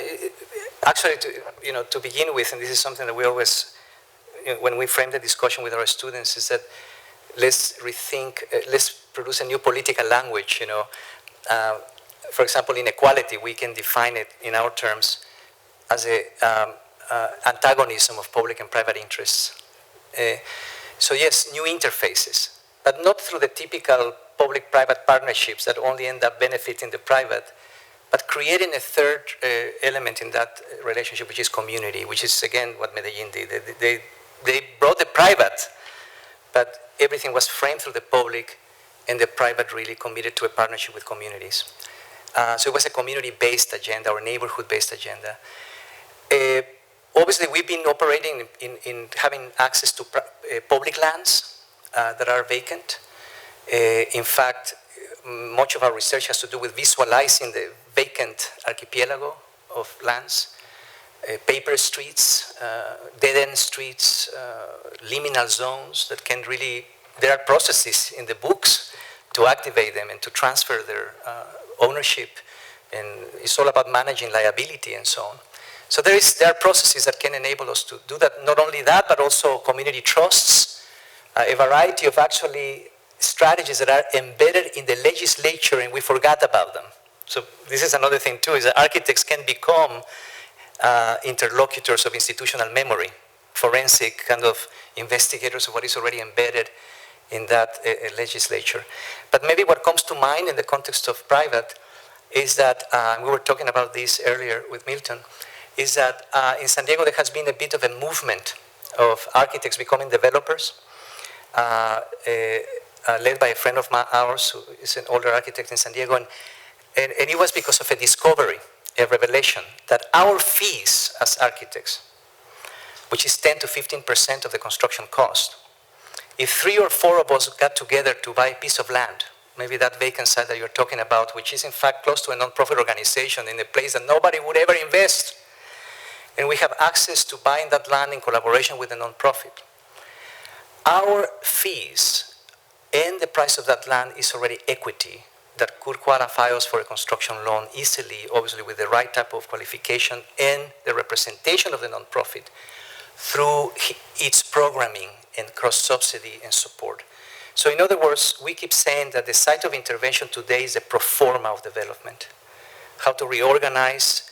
actually, to begin with, and this is something that we always, when we frame the discussion with our students, is that let's rethink, let's produce a new political language. For example, inequality, we can define it in our terms as a antagonism of public and private interests. So yes, new interfaces, but not through the typical public-private partnerships that only end up benefiting the private, but creating a third element in that relationship, which is community, which is, again, what Medellin did. They brought the private, but everything was framed through the public, and the private really committed to a partnership with communities. So it was a community-based agenda or neighborhood-based agenda. Obviously, we've been operating in having access to public lands that are vacant. In fact, much of our research has to do with visualizing the vacant archipelago of lands, paper streets, dead-end streets, liminal zones that can really, there are processes in the books to activate them and to transfer their ownership, and it's all about managing liability and so on. So there are processes that can enable us to do that. Not only that, but also community trusts, a variety of actually strategies that are embedded in the legislature and we forgot about them. So this is another thing too, is that architects can become interlocutors of institutional memory, forensic kind of investigators of what is already embedded in that legislature. But maybe what comes to mind in the context of private is that, we were talking about this earlier with Milton, is that in San Diego there has been a bit of a movement of architects becoming developers, led by a friend of ours who is an older architect in San Diego, and it was because of a discovery, a revelation, that our fees as architects, which is 10 to 15% of the construction cost, if 3 or 4 of us got together to buy a piece of land, maybe that vacant site that you're talking about, which is in fact close to a non-profit organization in a place that nobody would ever invest, and we have access to buying that land in collaboration with a non-profit, our fees and the price of that land is already equity that could qualify us for a construction loan easily, obviously with the right type of qualification and the representation of the non-profit through its programming and cross-subsidy and support. So in other words, we keep saying that the site of intervention today is a pro forma of development. How to reorganize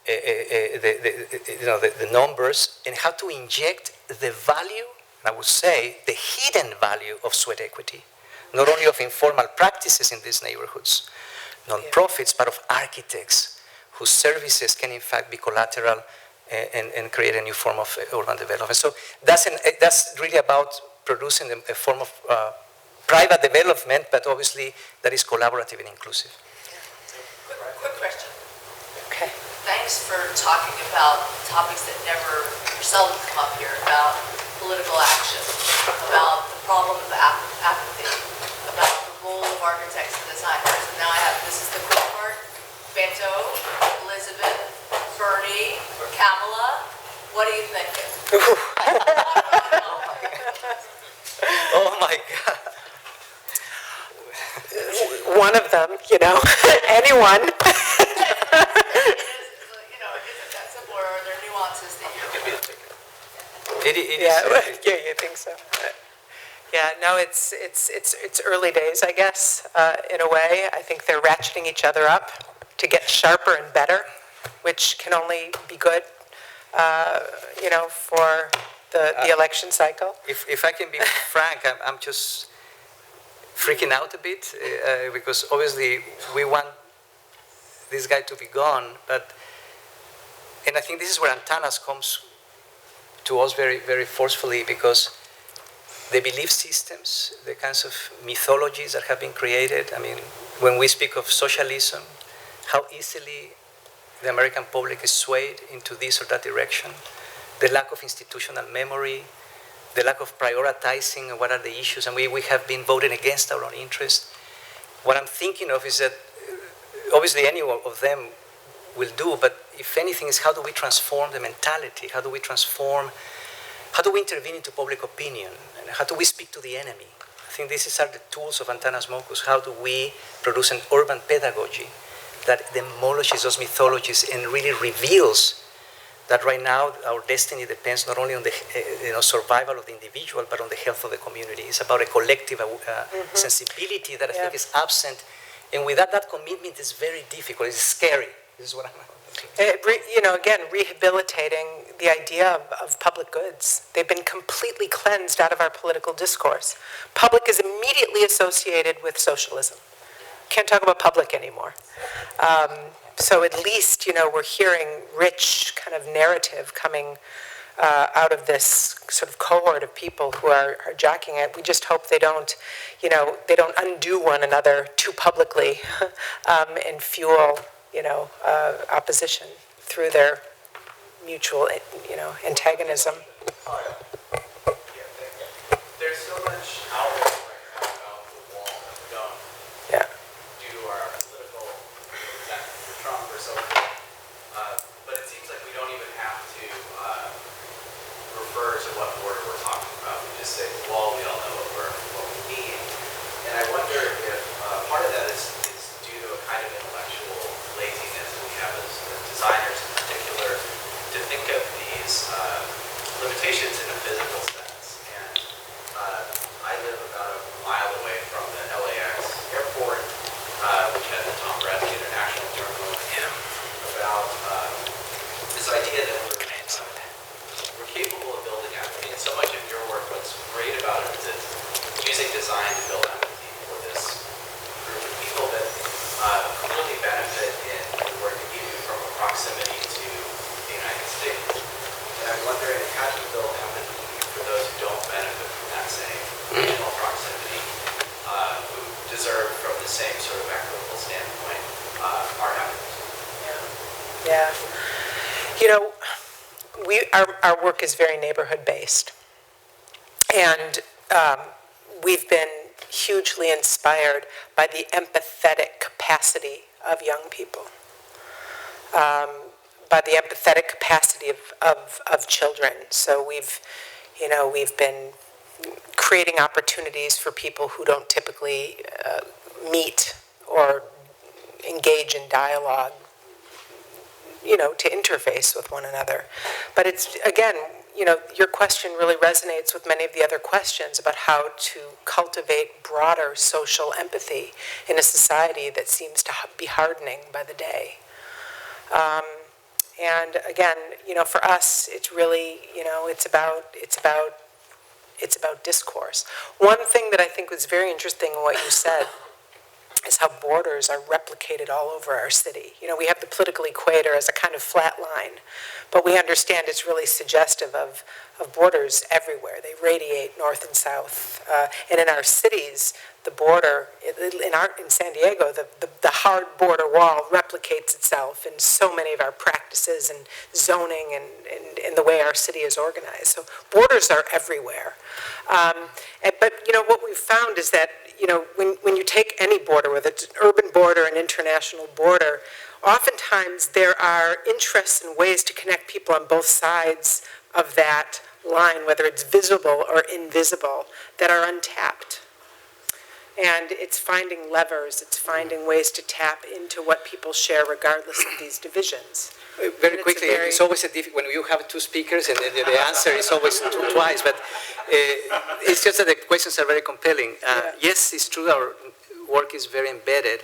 the numbers and how to inject the value and I would say the hidden value of sweat equity, not only of informal practices in these neighborhoods, non-profits, but of architects whose services can in fact be collateral and create a new form of urban development. So that's really about producing a form of private development, but obviously that is collaborative and inclusive. Quick question. Okay. Thanks for talking about topics that never or seldom come up here, about political action, about the problem of apathy, about the role of architects and designers. And now this is the cool part. Beto, Elizabeth, Bernie, or Kamala, what are you thinking? Oh my God. One of them, anyone. Isn't that simple, or are there nuances that you're... Yeah, you think so. Yeah, no, it's early days, I guess, in a way. I think they're ratcheting each other up to get sharper and better, which can only be good, for the election cycle. If I can be frank, I'm just freaking out a bit because obviously we want this guy to be gone, and I think this is where Antanas comes to us very, very forcefully, because the belief systems, the kinds of mythologies that have been created, I mean, when we speak of socialism, how easily the American public is swayed into this or that direction, the lack of institutional memory, the lack of prioritizing what are the issues, and we have been voting against our own interests. What I'm thinking of is that obviously any of them will do, but if anything is how do we transform the mentality? How do we intervene into public opinion? And how do we speak to the enemy? I think these are the tools of Antanas Mockus. How do we produce an urban pedagogy that demolishes those mythologies and really reveals that right now our destiny depends not only on the survival of the individual, but on the health of the community. It's about a collective sensibility that I think is absent. And without that commitment, it's very difficult. It's scary. This is what I'm Again, rehabilitating the idea of public goods. They've been completely cleansed out of our political discourse. Public is immediately associated with socialism. Can't talk about public anymore. So at least, we're hearing rich kind of narrative coming out of this sort of cohort of people who are jockeying it. We just hope they don't undo one another too publicly and fuel, opposition through their mutual, antagonism. There's so much out there right now about the wall that we don't due to our political exactly for Trump or so forth. But it seems like we don't even have to refer to what border we're talking about. We just say the wall, we all know what we mean. And I wonder if part of that is due to a kind of intellectual laziness that we have as designers in particular, to think of these limitations in a physical sense. And I live about a mile away from the LAX airport, which has the Tom Bradley International Terminal, about this idea that we're capable of building empathy. And so much of your work, what's great about it is it's using design to build empathy for this group of people that clearly benefit in the work that you do from a proximity to the United States. And I'm wondering how do you build empathy for those who don't benefit from that same regional proximity, who deserve from the same sort of equitable standpoint our empathy? Yeah. Our work is very neighborhood based. And we've been hugely inspired by the empathetic capacity of young people, by the empathetic capacity of children. So we've been creating opportunities for people who don't typically meet or engage in dialogue, to interface with one another. But it's, again, your question really resonates with many of the other questions about how to cultivate broader social empathy in a society that seems to be hardening by the day. And again, for us, it's really, it's about it's about discourse. One thing that I think was very interesting in what you said is how borders are replicated all over our city. You know, we have the political equator as a kind of flat line, but we understand it's really suggestive of borders everywhere. They radiate north and south. And in our cities, the border, in San Diego, the hard border wall replicates itself in so many of our practices and zoning and the way our city is organized. So borders are everywhere. But, you know, what we've found is that, you know, when you take any border, whether it's an urban border, an international border, oftentimes there are interests and ways to connect people on both sides of that line, whether it's visible or invisible, that are untapped. And it's finding levers, it's finding ways to tap into what people share regardless of these divisions. Very quickly, it's always a difficult, when you have two speakers and the answer is always twice, but it's just that the questions are very compelling. Yes, it's true our work is very embedded,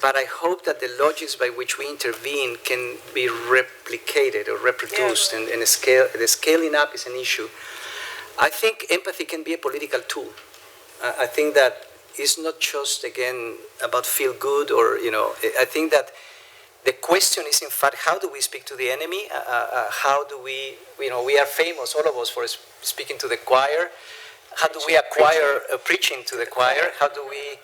but I hope that the logics by which we intervene can be replicated or reproduced, and the scaling up is an issue. I think empathy can be a political tool. I think that it's not just, again, about feel good or, you know, I think that the question is, in fact, how do we speak to the enemy? How do we, you know, we are famous, all of us, for speaking to the choir. How do we acquire preaching to the choir? How do we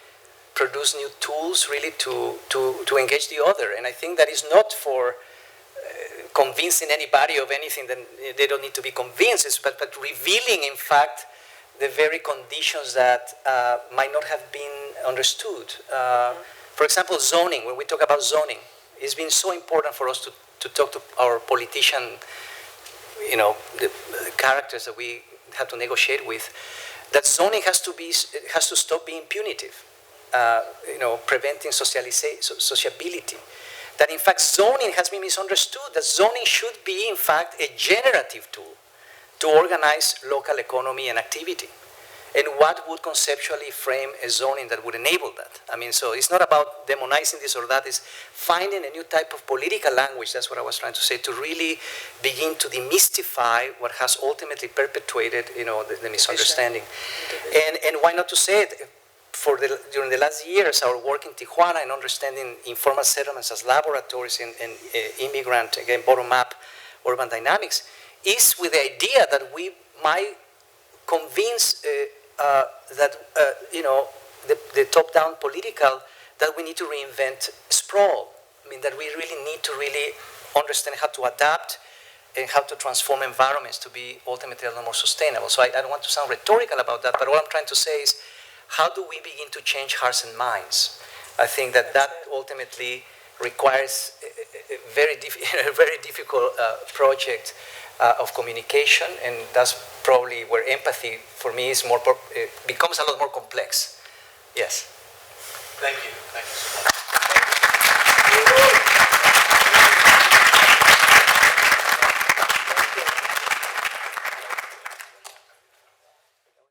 produce new tools really to engage the other? And I think that is not for convincing anybody of anything that they don't need to be convinced, but revealing, in fact, the very conditions that might not have been understood. For example, zoning, when we talk about zoning, it's been so important for us to talk to our politician, you know, the characters that we have to negotiate with, that zoning has to stop being punitive, you know, preventing sociability. That in fact zoning has been misunderstood, that zoning should be in fact a generative tool to organize local economy and activity. And what would conceptually frame a zoning that would enable that? I mean, so it's not about demonizing this or that, it's finding a new type of political language, that's what I was trying to say, to really begin to demystify what has ultimately perpetuated, you know, the misunderstanding. And why not to say it, during the last years, our work in Tijuana and understanding informal settlements as laboratories and immigrant, again, bottom-up urban dynamics, is with the idea that we might convince that, you know, the top-down political, that we need to reinvent sprawl. I mean, that we really need to really understand how to adapt and how to transform environments to be ultimately a little more sustainable. So I don't want to sound rhetorical about that, but what I'm trying to say is, how do we begin to change hearts and minds? I think that ultimately requires a very difficult project of communication, and that's probably where empathy for me is more becomes a lot more complex. Yes. Thank you so much.